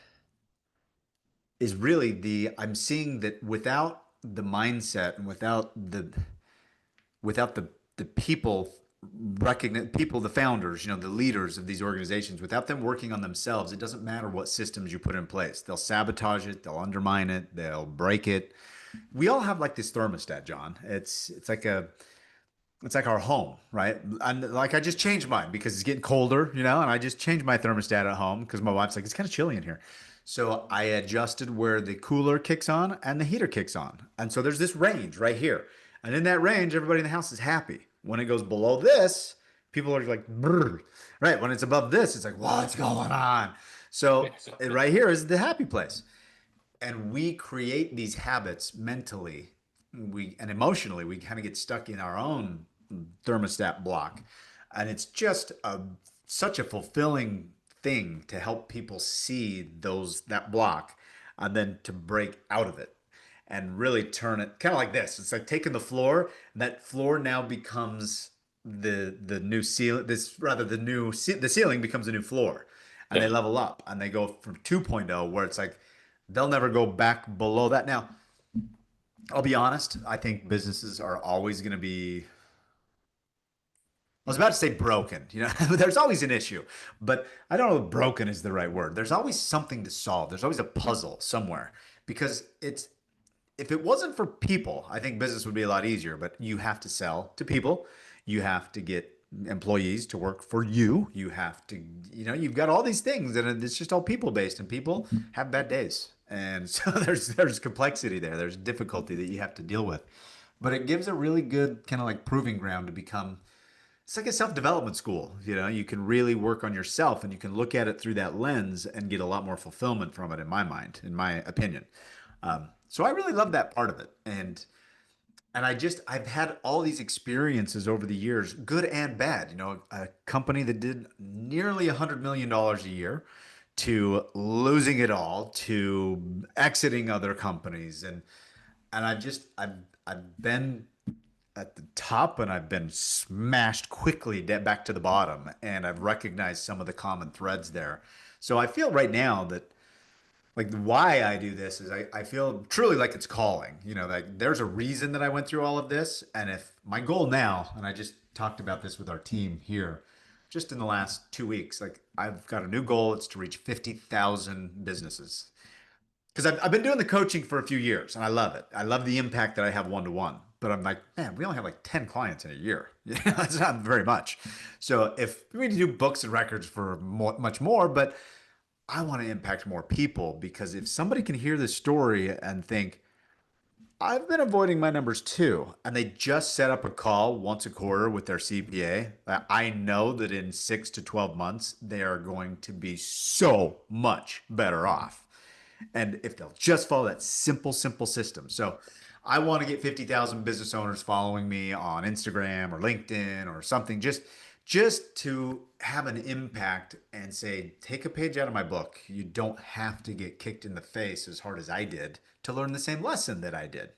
really I'm seeing that without the mindset and without the people recognize people, the founders, the leaders of these organizations, without them working on themselves, it doesn't matter what systems you put in place. They'll sabotage it, they'll undermine it, they'll break it. We all have like this thermostat, John. It's like our home, right? And like I just changed mine because it's getting colder, and I just changed my thermostat at home because my wife's like, it's kind of chilly in here. So I adjusted where the cooler kicks on and the heater kicks on. And so there's this range right here. And in that range, everybody in the house is happy. When it goes below this, people are like, brr. Right? When it's above this, it's like, what's going on? So right here is the happy place. And we create these habits mentally, and emotionally. We kind of get stuck in our own thermostat block, and it's just such a fulfilling thing to help people see that block, and then to break out of it and really turn it kind of like this. It's like taking the floor, and that floor now becomes the new ceiling. The ceiling becomes a new floor, and Yeah. they level up and they go from 2.0, where it's like they'll never go back below that. Now, I'll be honest, I think businesses are always going to be, I was about to say broken, there's always an issue, but I don't know if broken is the right word. There's always something to solve. There's always a puzzle somewhere, because if it wasn't for people, I think business would be a lot easier, but you have to sell to people. You have to get employees to work for you. You have to, you've got all these things, and it's just all people based, and people have bad days. And so there's complexity there. There's difficulty that you have to deal with. But it gives a really good kind of like proving ground to become, it's like a self-development school. You can really work on yourself, and you can look at it through that lens and get a lot more fulfillment from it, in my mind, in my opinion. So I really love that part of it. And I've had all these experiences over the years, good and bad. A company that did nearly $100 million a year, to losing it all, to exiting other companies, and I've been at the top, and I've been smashed quickly back to the bottom, and I've recognized some of the common threads there. So I feel right now that, like, why I do this is I feel truly like it's calling. Like there's a reason that I went through all of this. And if my goal now, and I just talked about this with our team here just in the last 2 weeks, like I've got a new goal. It's to reach 50,000 businesses. Because I've been doing the coaching for a few years, and I love it. I love the impact that I have one-to-one. But I'm like, man, we only have like 10 clients in a year. That's not very much. So if we do books and records for much more, but I want to impact more people, because if somebody can hear this story and think, I've been avoiding my numbers too, and they just set up a call once a quarter with their CPA, I know that in 6 to 12 months, they are going to be so much better off. And if they'll just follow that simple system. So I want to get 50,000 business owners following me on Instagram or LinkedIn or something, just to have an impact and say, take a page out of my book. You don't have to get kicked in the face as hard as I did to learn the same lesson that I did.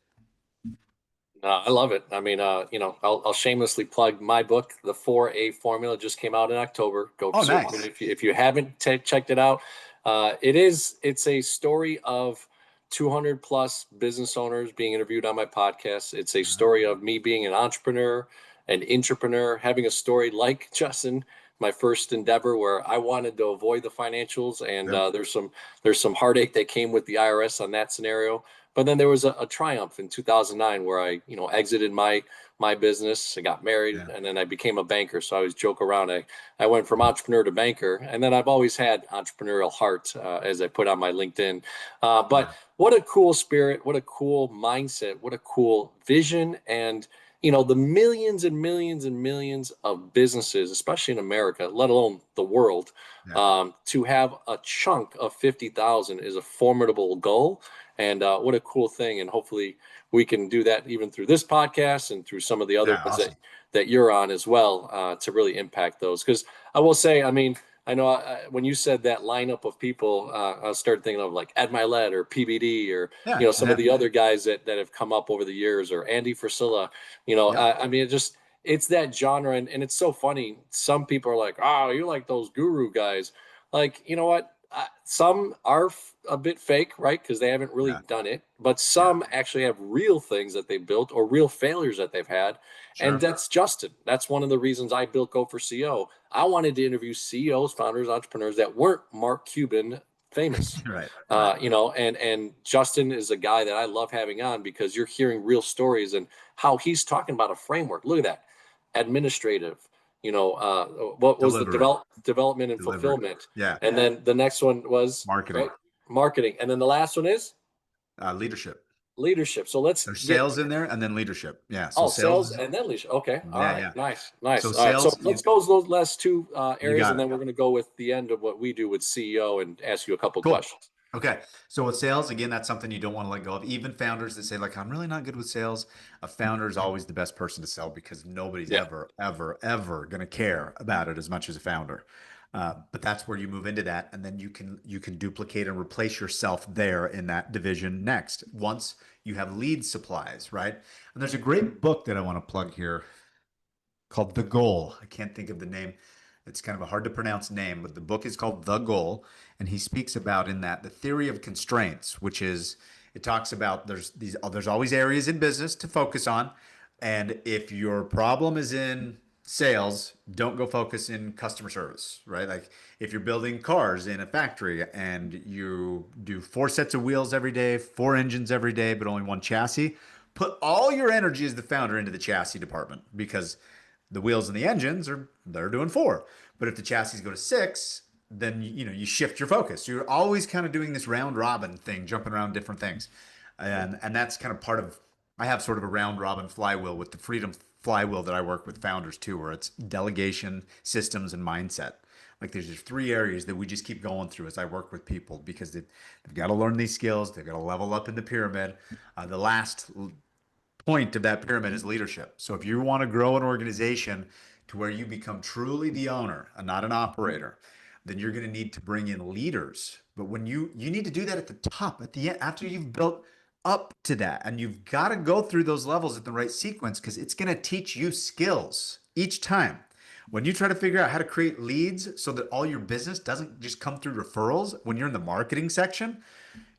I love it. I mean, I'll shamelessly plug my book, The 4A Formula, just came out in October. Go Oh, search it nice. if you haven't checked it out. It's a story of 200 plus business owners being interviewed on my podcast. It's a story of me being an entrepreneur, an intrapreneur, having a story like Justin, my first endeavor, where I wanted to avoid the financials, and Yep. there's some heartache that came with the IRS on that scenario. But then there was a triumph in 2009 where I, exited my business. I got married, Yeah. and then I became a banker. So I always joke around. I went from entrepreneur to banker, and then I've always had entrepreneurial heart, as I put on my LinkedIn. But Yeah. what a cool spirit, what a cool mindset, what a cool vision, and the millions and millions and millions of businesses, especially in America, let alone the world, Yeah. to have a chunk of 50,000 is a formidable goal. And what a cool thing. And hopefully we can do that even through this podcast and through some of the other Yeah. ones Awesome. that you're on as well, to really impact those. Because I will say, I mean, I know when you said that lineup of people, I started thinking of like Ed Milet or PBD or, Yeah. some of Yeah. the other guys that have come up over the years, or Andy Frisella. Yep. I mean, it's that genre. And it's so funny. Some people are like, oh, you like those guru guys. Like, you know what? Some are a bit fake, right? Because they haven't really Yeah. done it. But Yeah. some actually have real things that they built or real failures that they've had. And Sure. that's Justin. That's one of the reasons I built Go4CEO. I wanted to interview CEOs, founders, entrepreneurs that weren't Mark Cuban famous. Right. Right. And Justin is a guy that I love having on because you're hearing real stories and how he's talking about a framework. Look at that, administrative. What was the Delivery. development and Delivery. fulfillment, Yeah. and then the next one was Marketing. right, marketing, and then the last one is Leadership. leadership. So let's There's get sales in there and then leadership. Yeah. So all sales sales is, and then leadership. Okay, all yeah. right, Yeah. nice, So nice. All right, so sales, let's go to those last two you areas, got and it. then we're going to go with the end of what we do with CEO and ask you a couple Cool. questions. Okay. So with sales, again, that's something you don't want to let go of. Even founders that say, like, I'm really not good with sales, a founder is always the best person to sell because nobody's Yeah. ever, ever, ever going to care about it as much as a founder. But that's where you move into that, and then you can duplicate and replace yourself there in that division next. Once you have lead supplies, right? And there's a great book that I want to plug here called The Goal. I can't think of the name. It's kind of a hard to pronounce name, but the book is called The Goal. And he speaks about in that the theory of constraints, which is it talks about there's always areas in business to focus on. And if your problem is in sales, don't go focus in customer service, right? Like if you're building cars in a factory and you do 4 sets of wheels every day, 4 engines every day, but only 1 chassis, put all your energy as the founder into the chassis department because the wheels and the engines they're doing 4. But if the chassis go to 6, then you shift your focus. So you're always kind of doing this round robin thing, jumping around different things. And that's kind of part of I have sort of a round robin flywheel with the freedom flywheel that I work with founders too, where it's delegation, systems, and mindset. Like there's just 3 areas that we just keep going through as I work with people because they've got to learn these skills. They've got to level up in the pyramid. The last point of that pyramid is leadership. So if you want to grow an organization to where you become truly the owner and not an operator, then you're going to need to bring in leaders. But when you need to do that at the top, at the end, after you've built up to that, and you've got to go through those levels at the right sequence because it's going to teach you skills each time. When you try to figure out how to create leads so that all your business doesn't just come through referrals when you're in the marketing section,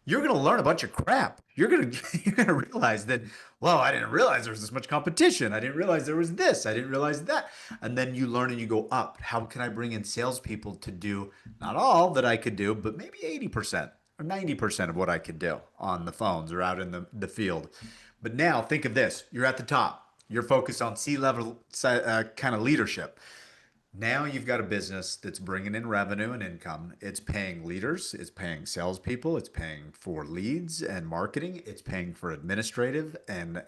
you're going to learn a bunch of crap. You're going to realize that, well, I didn't realize there was this much competition. I didn't realize there was this. I didn't realize that. And then you learn and you go up. How can I bring in salespeople to do not all that I could do, but maybe 80% or 90% of what I could do on the phones or out in the field. But now think of this. You're at the top. You're focused on C-level kind of leadership. Now you've got a business that's bringing in revenue and income. It's paying leaders, it's paying salespeople, it's paying for leads and marketing, it's paying for administrative and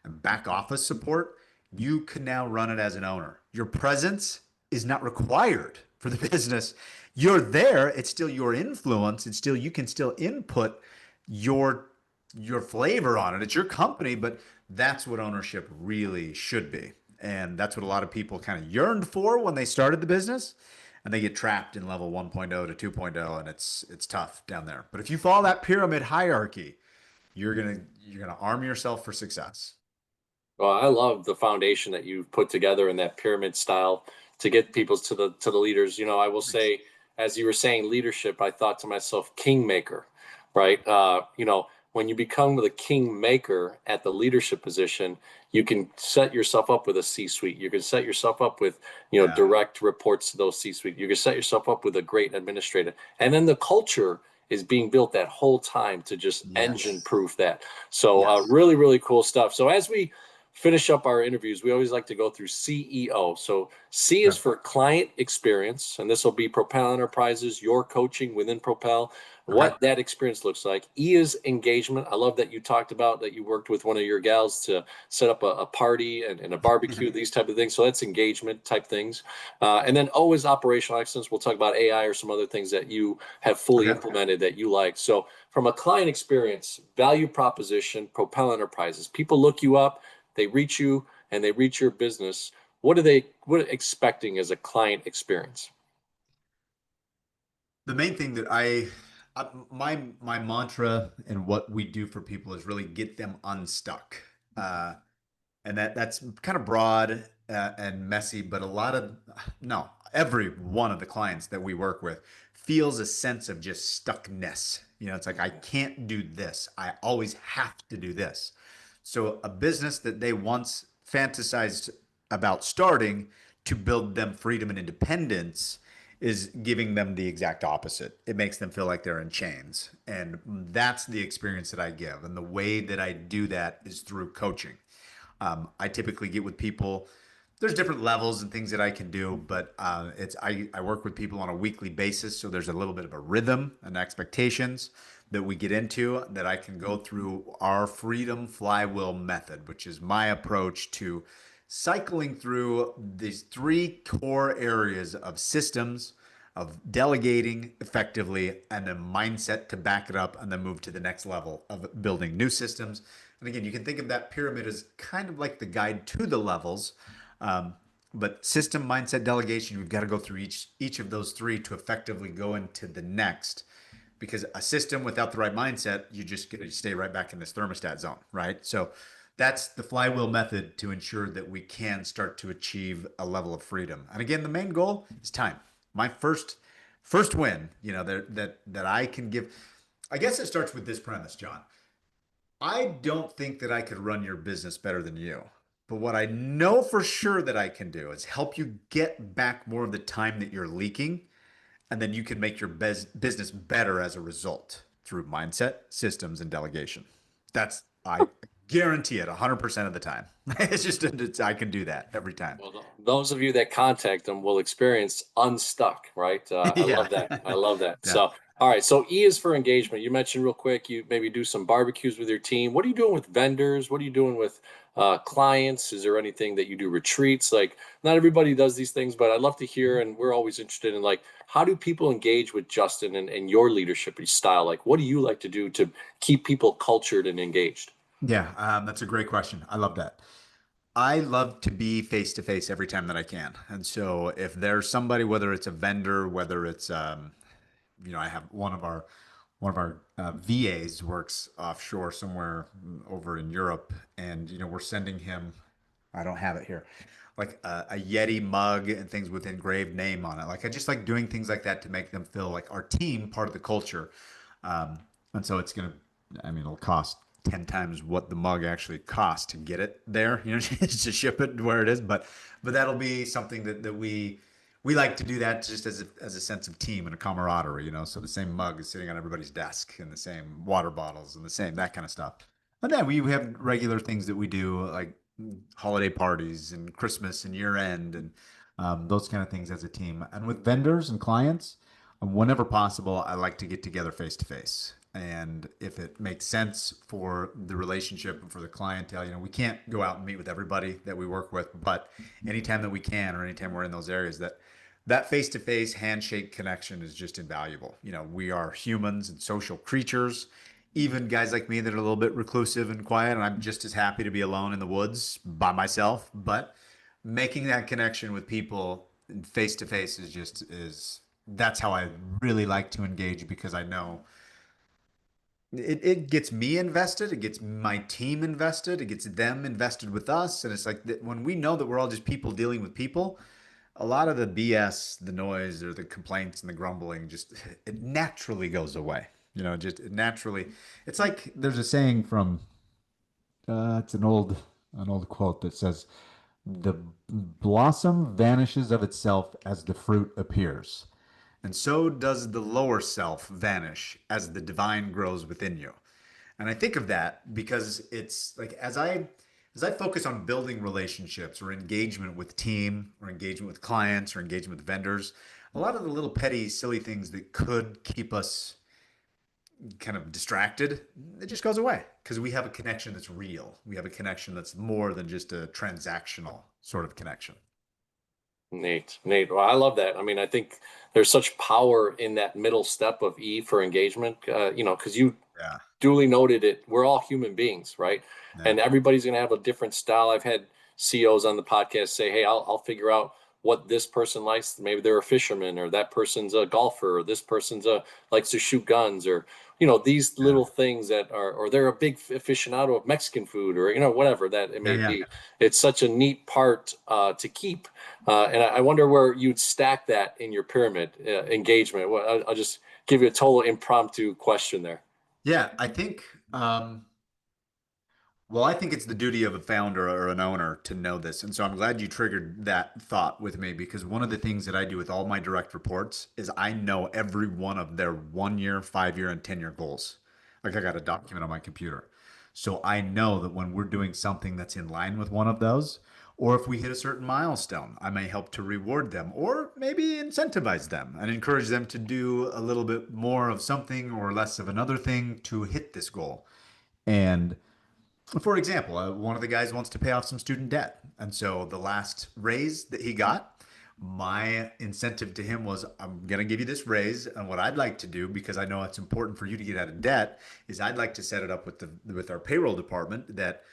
back office support. You can now run it as an owner. Your presence is not required for the business. You're there, it's still your influence, it's still you can still input your your flavor on it. It's your company, but that's what ownership really should be. And that's what a lot of people kind of yearned for when they started the business. And they get trapped in level 1.0 to 2.0 and it's tough down there. But if you follow that pyramid hierarchy, you're gonna arm yourself for success. Well, I love the foundation that you've put together in that pyramid style to get people to the leaders. I will Thanks. say, as you were saying, leadership, I thought to myself, kingmaker, right? When you become the kingmaker at the leadership position, you can set yourself up with a C-suite. You can set yourself up with, Yeah. direct reports to those C-suite. You can set yourself up with a great administrator, and then the culture is being built that whole time to just engine Yes. proof that. So Yes. really, really cool stuff. So as we finish up our interviews, we always like to go through CEO. So C is Okay. for client experience, and this will be Propel Enterprises, your coaching within Propel, Okay. what that experience looks like. E is engagement. I love that you talked about that you worked with one of your gals to set up a party and a barbecue, these type of things. So that's engagement type things. And then O is operational excellence. We'll talk about AI or some other things that you have fully Okay. implemented that you like. So from a client experience, value proposition, Propel Enterprises, people look you up, they reach you, and they reach your business. What are they expecting as a client experience? The main thing that my mantra and what we do for people is really get them unstuck. And that's kind of broad and messy, but a lot of no, every one of the clients that we work with feels a sense of just stuckness. It's like I can't do this. I always have to do this. So a business that they once fantasized about starting to build them freedom and independence is giving them the exact opposite. It makes them feel like they're in chains. And that's the experience that I give. And the way that I do that is through coaching. I typically get with people. There's different levels and things that I can do, but I work with people on a weekly basis, so there's a little bit of a rhythm and expectations that we get into that I can go through our freedom flywheel method, which is my approach to cycling through these three core areas of systems, of delegating effectively, and a mindset to back it up, and then move to the next level of building new systems. And again, you can think of that pyramid as kind of like the guide to the levels. Um, but system, mindset, delegation, we've got to go through each of those three to effectively go into the next. Because a system without the right mindset, you stay right back in this thermostat zone, right? So that's the flywheel method to ensure that we can start to achieve a level of freedom. And again, the main goal is time. My first win, that I can give. I guess it starts with this premise, John. I don't think that I could run your business better than you. But what I know for sure that I can do is help you get back more of the time that you're leaking, and then you can make your business better as a result through mindset, systems, and delegation. I guarantee it 100% of the time. I can do that every time. Well, those of you that contact them will experience unstuck, right? I Yeah. love that. I love that. Yeah. So, all right. So E is for engagement. You mentioned real quick, you maybe do some barbecues with your team. What are you doing with vendors? What are you doing with clients? Is there anything that you do retreats? Like, not everybody does these things, but I'd love to hear. And we're always interested in like, how do people engage with Justin and your leadership style? Like, what do you like to do to keep people cultured and engaged? Yeah, that's a great question. I love that. I love to be face to face every time that I can. And so if there's somebody, whether it's a vendor, whether it's I have one of our VAs works offshore somewhere over in Europe, and we're sending him. I don't have it here, like a Yeti mug and things with engraved name on it. Like I just like doing things like that to make them feel like our team part of the culture. Um, and so it's gonna, I mean, it'll cost 10 times what the mug actually costs to get it there, just to ship it where it is. But that'll be something that we like to do that just as a sense of team and a camaraderie, So the same mug is sitting on everybody's desk and the same water bottles and the same that kind of stuff. And then we have regular things that we do like holiday parties and Christmas and year end and those kind of things as a team. And with vendors and clients, whenever possible, I like to get together face to face. And if it makes sense for the relationship and for the clientele, we can't go out and meet with everybody that we work with, but anytime that we can, or anytime we're in those areas, that face-to-face handshake connection is just invaluable. We are humans and social creatures, even guys like me that are a little bit reclusive and quiet, and I'm just as happy to be alone in the woods by myself. But making that connection with people face to face is that's how I really like to engage because I know it gets me invested, it gets my team invested, it gets them invested with us, and it's like when we know that we're all just people dealing with people, a lot of the BS, the noise, or the complaints and the grumbling just it naturally goes away. Just naturally. It's like there's a saying from it's an old quote that says, "The blossom vanishes of itself as the fruit appears." and so does the lower self vanish as the divine grows within you. And I think of that because it's like as I focus on building relationships or engagement with team or engagement with clients or engagement with vendors, a lot of the little petty silly things that could keep us kind of distracted, it just goes away because we have a connection that's real. We have a connection that's more than just a transactional sort of connection. Nate, Nate. Well, I love that. I mean, I think there's such power in that middle step of E for engagement. Because you Yeah. duly noted it. We're all human beings, right? Yeah. And everybody's going to have a different style. I've had CEOs on the podcast say, "Hey, I'll figure out what this person likes. Maybe they're a fisherman, or that person's a golfer, or this person's a likes to shoot guns, or these Yeah. little things that are, or they're a big aficionado of Mexican food, or whatever that it Yeah. may Yeah. be." It's such a neat part to keep, and I wonder where you'd stack that in your pyramid engagement. Well, I'll just give you a total impromptu question there. Yeah. Well, I think it's the duty of a founder or an owner to know this. And so I'm glad you triggered that thought with me because one of the things that I do with all my direct reports is I know every one of their 1 year, 5 year, and 10 year goals. Like I got a document on my computer. So I know that when we're doing something that's in line with one of those, or if we hit a certain milestone, I may help to reward them or maybe incentivize them and encourage them to do a little bit more of something or less of another thing to hit this goal. And for example, one of the guys wants to pay off some student debt. And so the last raise that he got, my incentive to him was, I'm going to give you this raise. And what I'd like to do, because I know it's important for you to get out of debt, is I'd like to set it up with our payroll department that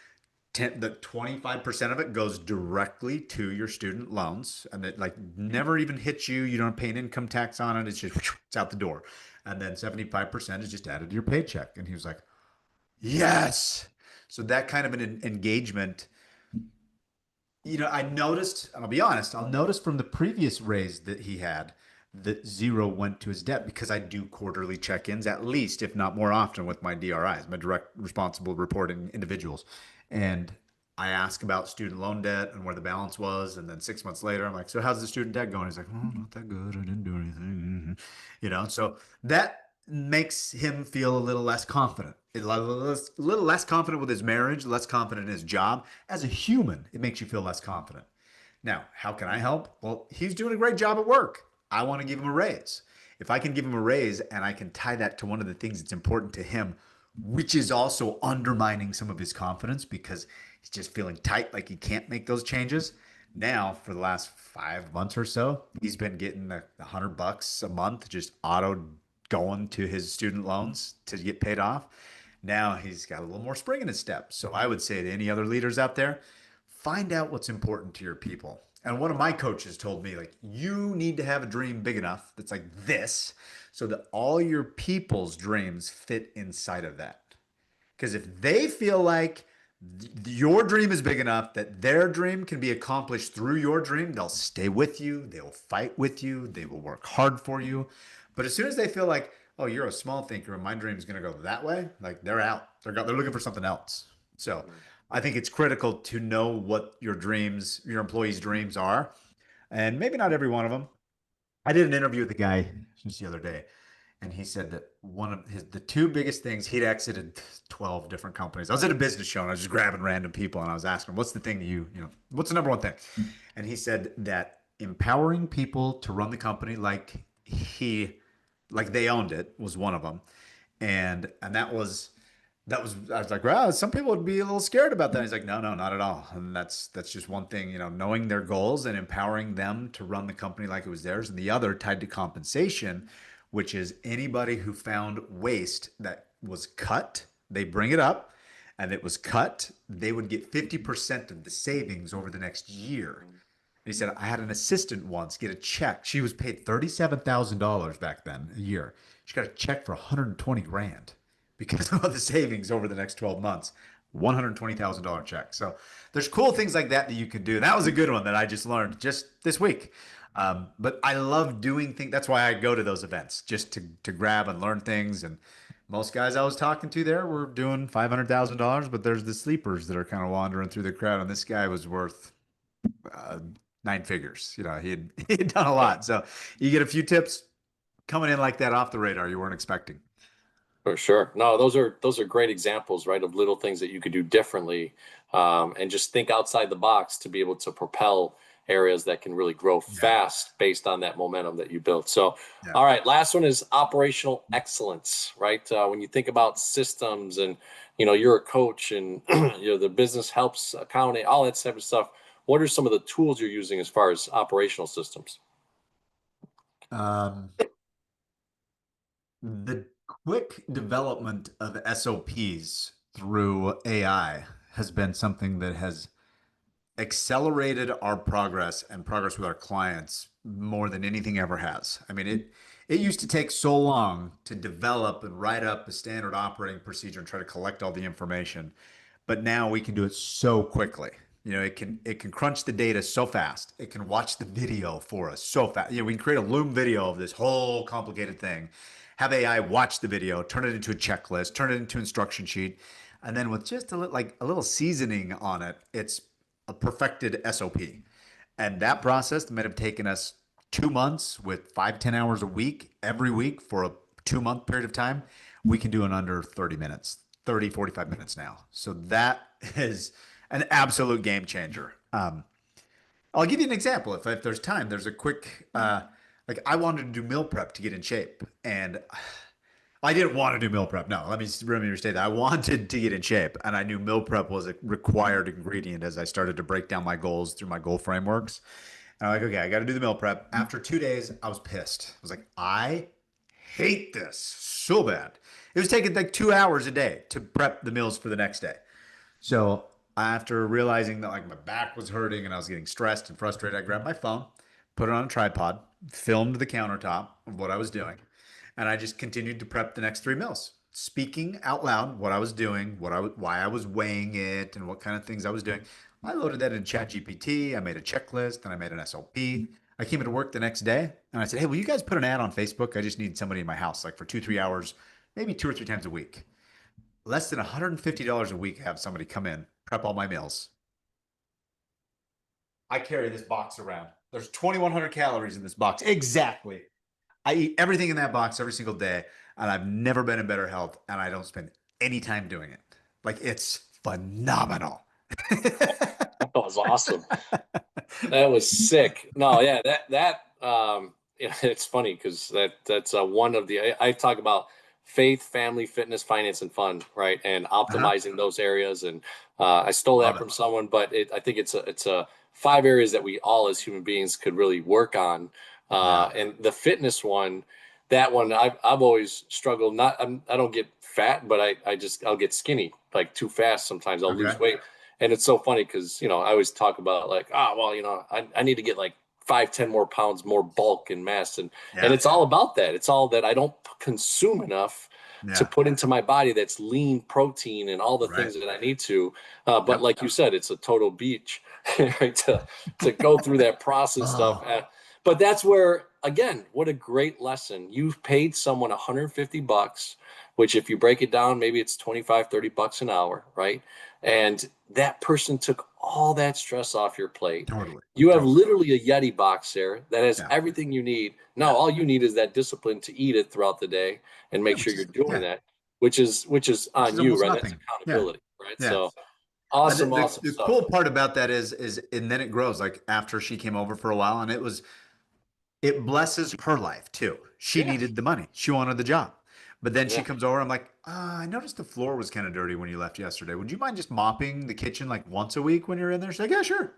25% of it goes directly to your student loans and it like never even hits you. You don't pay an income tax on it. It's just, it's out the door. And then 75% is just added to your paycheck. And he was like, yes. So that kind of an engagement, I noticed, and I'll be honest, I'll notice from the previous raise that he had that zero went to his debt because I do quarterly check-ins at least, if not more often, with my DRIs, my direct responsible reporting individuals. And I ask about student loan debt and where the balance was. And then 6 months later, I'm like, so how's the student debt going? He's like, oh, not that good. I didn't do anything. So that makes him feel a little less confident, a little less confident with his marriage, less confident in his job. As a human, it makes you feel less confident. Now, how can I help? Well, he's doing a great job at work. I want to give him a raise. If I can give him a raise and I can tie that to one of the things that's important to him, which is also undermining some of his confidence because he's just feeling tight, like he can't make those changes. Now, for the last 5 months or so, he's been getting $100 a month just auto going to his student loans to get paid off. Now he's got a little more spring in his step. So I would say to any other leaders out there, find out what's important to your people. And one of my coaches told me, like, you need to have a dream big enough that's like this so that all your people's dreams fit inside of that. Because if they feel like your dream is big enough that their dream can be accomplished through your dream, they'll stay with you, they'll fight with you, they will work hard for you. But as soon as they feel like, oh, you're a small thinker and my dream is going to go that way, like they're out. They're looking for something else. So I think it's critical to know what your employees' dreams are, and maybe not every one of them. I did an interview with a guy just the other day, and he said that one of the two biggest things he'd exited 12 different companies. I was at a business show and I was just grabbing random people and I was asking him, what's the thing that what's the number one thing? And he said that empowering people to run the company like they owned it was one of them. And that was I was like, wow, some people would be a little scared about that. He's like, no, no, not at all. And that's just one thing, knowing their goals and empowering them to run the company like it was theirs. And the other tied to compensation, which is anybody who found waste that was cut, they bring it up and it was cut, they would get 50% of the savings over the next year. And he said, I had an assistant once get a check. She was paid $37,000 back then a year. She got a check for 120 grand because of the savings over the next 12 months. $120,000 check. So there's cool things like that you can do. And that was a good one that I just learned just this week. But I love doing things. That's why I go to those events just to grab and learn things. And most guys I was talking to there were doing $500,000, but there's the sleepers that are kind of wandering through the crowd. And this guy was worth uh, nine figures. He had, he had done a lot. So you get a few tips. coming in like that off the radar you weren't expecting. For sure. No, those are great examples, right, of little things that you could do differently, and just think outside the box to be able to propel areas that can really grow Yeah. fast based on that momentum that you built. So, Yeah. all right, last one is operational excellence, right? When you think about systems, and you're a coach, and the business helps accounting, all that type of stuff. What are some of the tools you're using as far as operational systems? Um, the quick development of SOPs through AI has been something that has accelerated our progress and progress with our clients more than anything ever has. I mean, it used to take so long to develop and write up a standard operating procedure and try to collect all the information, but now we can do it so quickly. It can crunch the data so fast. It can watch the video for us so fast. We can create a Loom video of this whole complicated thing, have AI watch the video, turn it into a checklist, turn it into an instruction sheet, and then with just a little seasoning on it, it's a perfected SOP. And that process might have taken us 2 months with 5, 10 hours a week, every week for a 2 month period of time. We can do in under 30 minutes, 30, 45 minutes now. So that is an absolute game changer. I'll give you an example if there's time. There's a quick, like I wanted to do meal prep to get in shape. And I didn't want to do meal prep. No, let me restate that. I wanted to get in shape, and I knew meal prep was a required ingredient as I started to break down my goals through my goal frameworks. And I'm like, okay, I got to do the meal prep. After 2 days, I was pissed. I was like, I hate this so bad. It was taking like 2 hours a day to prep the meals for the next day. So after realizing that like my back was hurting and I was getting stressed and frustrated, I grabbed my phone, put it on a tripod, filmed the countertop of what I was doing, and I just continued to prep the next 3 meals, speaking out loud what I was doing, why I was weighing it, and what kind of things I was doing. I loaded that in ChatGPT. I made a checklist and I made an SOP. I came into work the next day and I said, "Hey, will you guys put an ad on Facebook? I just need somebody in my house, like for 2, 3 hours, maybe 2 or 3 times a week. Less than $150 a week, have somebody come in, prep all my meals. I carry this box around. There's 2,100 calories in this box. Exactly. I eat everything in that box every single day, and I've never been in better health, and I don't spend any time doing it. Like it's phenomenal." That was awesome. That was sick. No, yeah, it's funny because that's one of the I talk about faith, family, fitness, finance, and fun, right? And Uh-huh. optimizing those areas. And I stole that Love it. from someone, but I think it's a 5 areas that we all as human beings could really work on. Yeah. And the fitness one, that one I've always struggled. I don't get fat, but I'll get skinny like too fast. Sometimes I'll lose Okay. weight. And it's so funny because, I always talk about like, well, I need to get like 5, 10 more pounds, more bulk and mass. And Yeah. it's all about that. It's all that I don't consume enough to Yeah. put into my body that's lean protein and all the Right. things that I need to. But Yep. like you said, it's a total beach right, to go through that process stuff. Oh, But that's where, again, what a great lesson. You've paid someone $150, which if you break it down, maybe it's 25, $30 an hour, right? And that person took all that stress off your plate. totally. You have Totally. literally a Yeti box there that has Yeah. everything you need. Now, Yeah. all you need is that discipline to eat it throughout the day and Yeah. make sure Which you're is, doing yeah. that, which is Which is on you, almost right? That's nothing. Yeah. accountability, right? Yeah. So The, awesome, the awesome the stuff. cool part about that and then it grows like after she came over for a while and it blesses her life too. She Yeah, needed the money. She wanted the job. But then she yeah, comes over. I'm like, I noticed the floor was kind of dirty when you left yesterday. Would you mind just mopping the kitchen like once a week when you're in there? She's like, yeah, sure.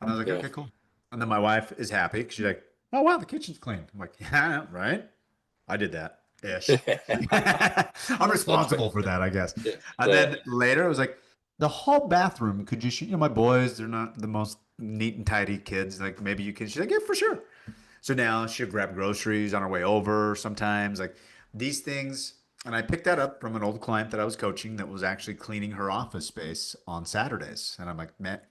And I was like, yeah. okay, cool. And then my wife is happy because she's like, oh, wow, the kitchen's clean. I'm like, yeah, right. I did that ish. I'm That's right. responsible for that, I guess. Yeah, And yeah, then later, I was like, the hall bathroom, could you, my boys, they're not the most neat and tidy kids. Like, maybe you can. She's like, yeah, for sure. So now she'll grab groceries on her way over sometimes, like these things. And I picked that up from an old client that I was coaching that was actually cleaning her office space on Saturdays. And I'm like, Matt,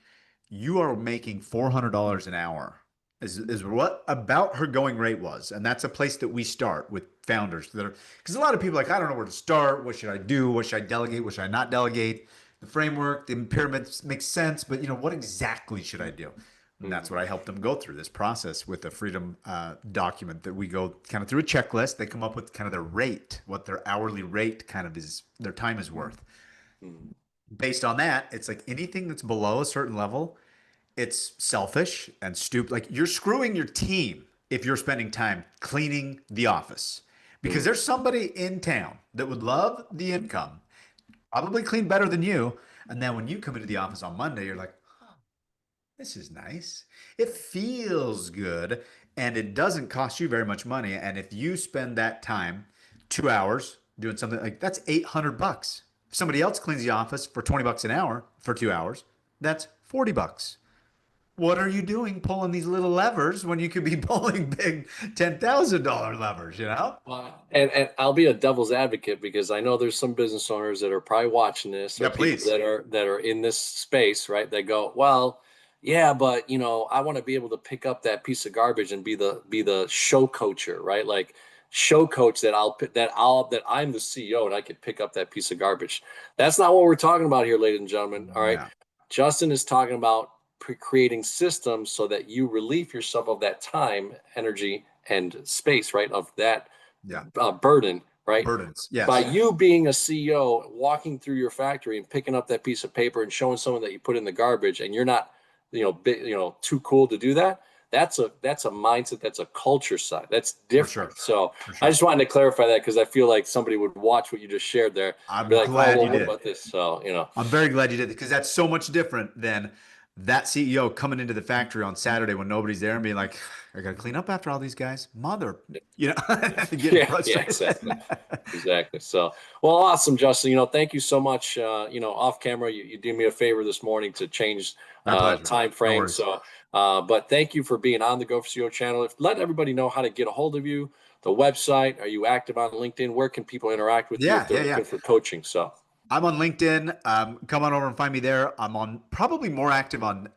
you are making $400 an hour is what about her going rate was. And that's a place that we start with founders that are, because a lot of people are like, I don't know where to start. What should I do? What should I delegate? What should I not delegate? The framework, the pyramids makes sense, but what exactly should I do? And that's what I help them go through this process with the freedom document that we go kind of through a checklist. They come up with kind of their rate, what their hourly rate kind of is, their time is worth. Mm. Based on that, it's like anything that's below a certain level, it's selfish and stupid. Like you're screwing your team if you're spending time cleaning the office because Mm. there's somebody in town that would love the income, probably clean better than you. And then when you come into the office on Monday, you're like, this is nice. It feels good and it doesn't cost you very much money. And if you spend that time, 2 hours doing something like that's $800. If somebody else cleans the office for $20 an hour for 2 hours, that's $40. What are you doing pulling these little levers when you could be pulling big $10,000 levers, you know? Well, and I'll be a devil's advocate because I know there's some business owners that are probably watching this Yeah, or people please. that are in this space, right? They go, well, yeah, but I want to be able to pick up that piece of garbage and be the show coacher, right? Like show coach that I'm the CEO and I could pick up that piece of garbage. That's not what we're talking about here, ladies and gentlemen. All right. No. Justin is talking about creating systems so that you relieve yourself of that time, energy, and space, right? Of that Yeah. burden, right? Burdens. By Yes. you being a CEO, walking through your factory and picking up that piece of paper and showing someone that you put in the garbage, and you're not, too cool to do that. That's a mindset. That's a culture side. That's For different. sure. So For I sure. just wanted to clarify that because I feel like somebody would watch what you just shared there and be I'm like, oh, glad well, you what did. about this? So, I'm very glad you did because that's so much different than that CEO coming into the factory on Saturday when nobody's there and being like, I got to clean up after all these guys. Mother, you know, getting yeah, frustrated. exactly. Exactly. So, well, awesome, Justin. Thank you so much. Off camera, you did me a favor this morning to change My pleasure. time No frame. worries. So, but thank you for being on the Go4CEO channel. Let everybody know how to get a hold of you, the website. Are you active on LinkedIn? Where can people interact with you if Yeah, they're yeah, yeah. looking for coaching? So, I'm on LinkedIn. Come on over and find me there. I'm on probably more active on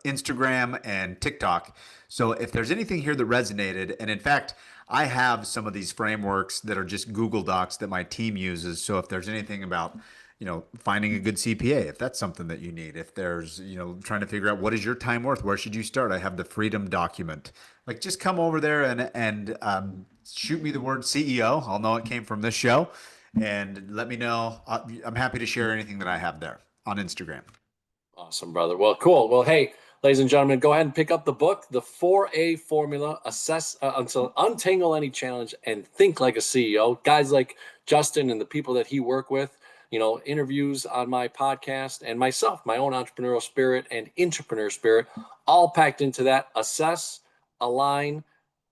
Instagram and TikTok. So if there's anything here that resonated, and in fact, I have some of these frameworks that are just Google Docs that my team uses. So if there's anything about, finding a good CPA, if that's something that you need, if there's, trying to figure out what is your time worth, where should you start? I have the freedom document. Like just come over there and shoot me the word CEO. I'll know it came from this show and let me know. I'm happy to share anything that I have there on Instagram. awesome, brother. Well, cool. Well, hey, ladies and gentlemen, go ahead and pick up the book, The 4A Formula, Assess until Untangle Any Challenge and Think Like a CEO. Guys like Justin and the people that he work with, interviews on my podcast and myself, my own entrepreneurial spirit and entrepreneur spirit, all packed into that. Assess, align,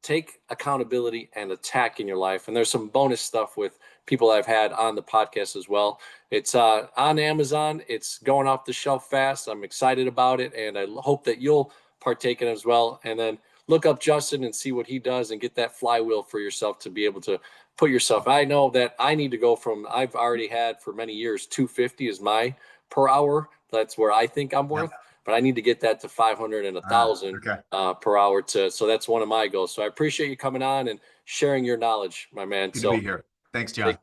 take accountability, and attack in your life. And there's some bonus stuff with people I've had on the podcast as well. It's on Amazon. It's going off the shelf fast. I'm excited about it, and I hope that you'll partake in it as well. And then look up Justin and see what he does and get that flywheel for yourself to be able to put yourself. I know that I need to go from, I've already had for many years, 250 is my per hour. That's where I think I'm Yep. worth, but I need to get that to 500 and Ah, 1,000 okay. per hour so that's one of my goals. So I appreciate you coming on and sharing your knowledge, my man. Good to be So here. Thanks, take John.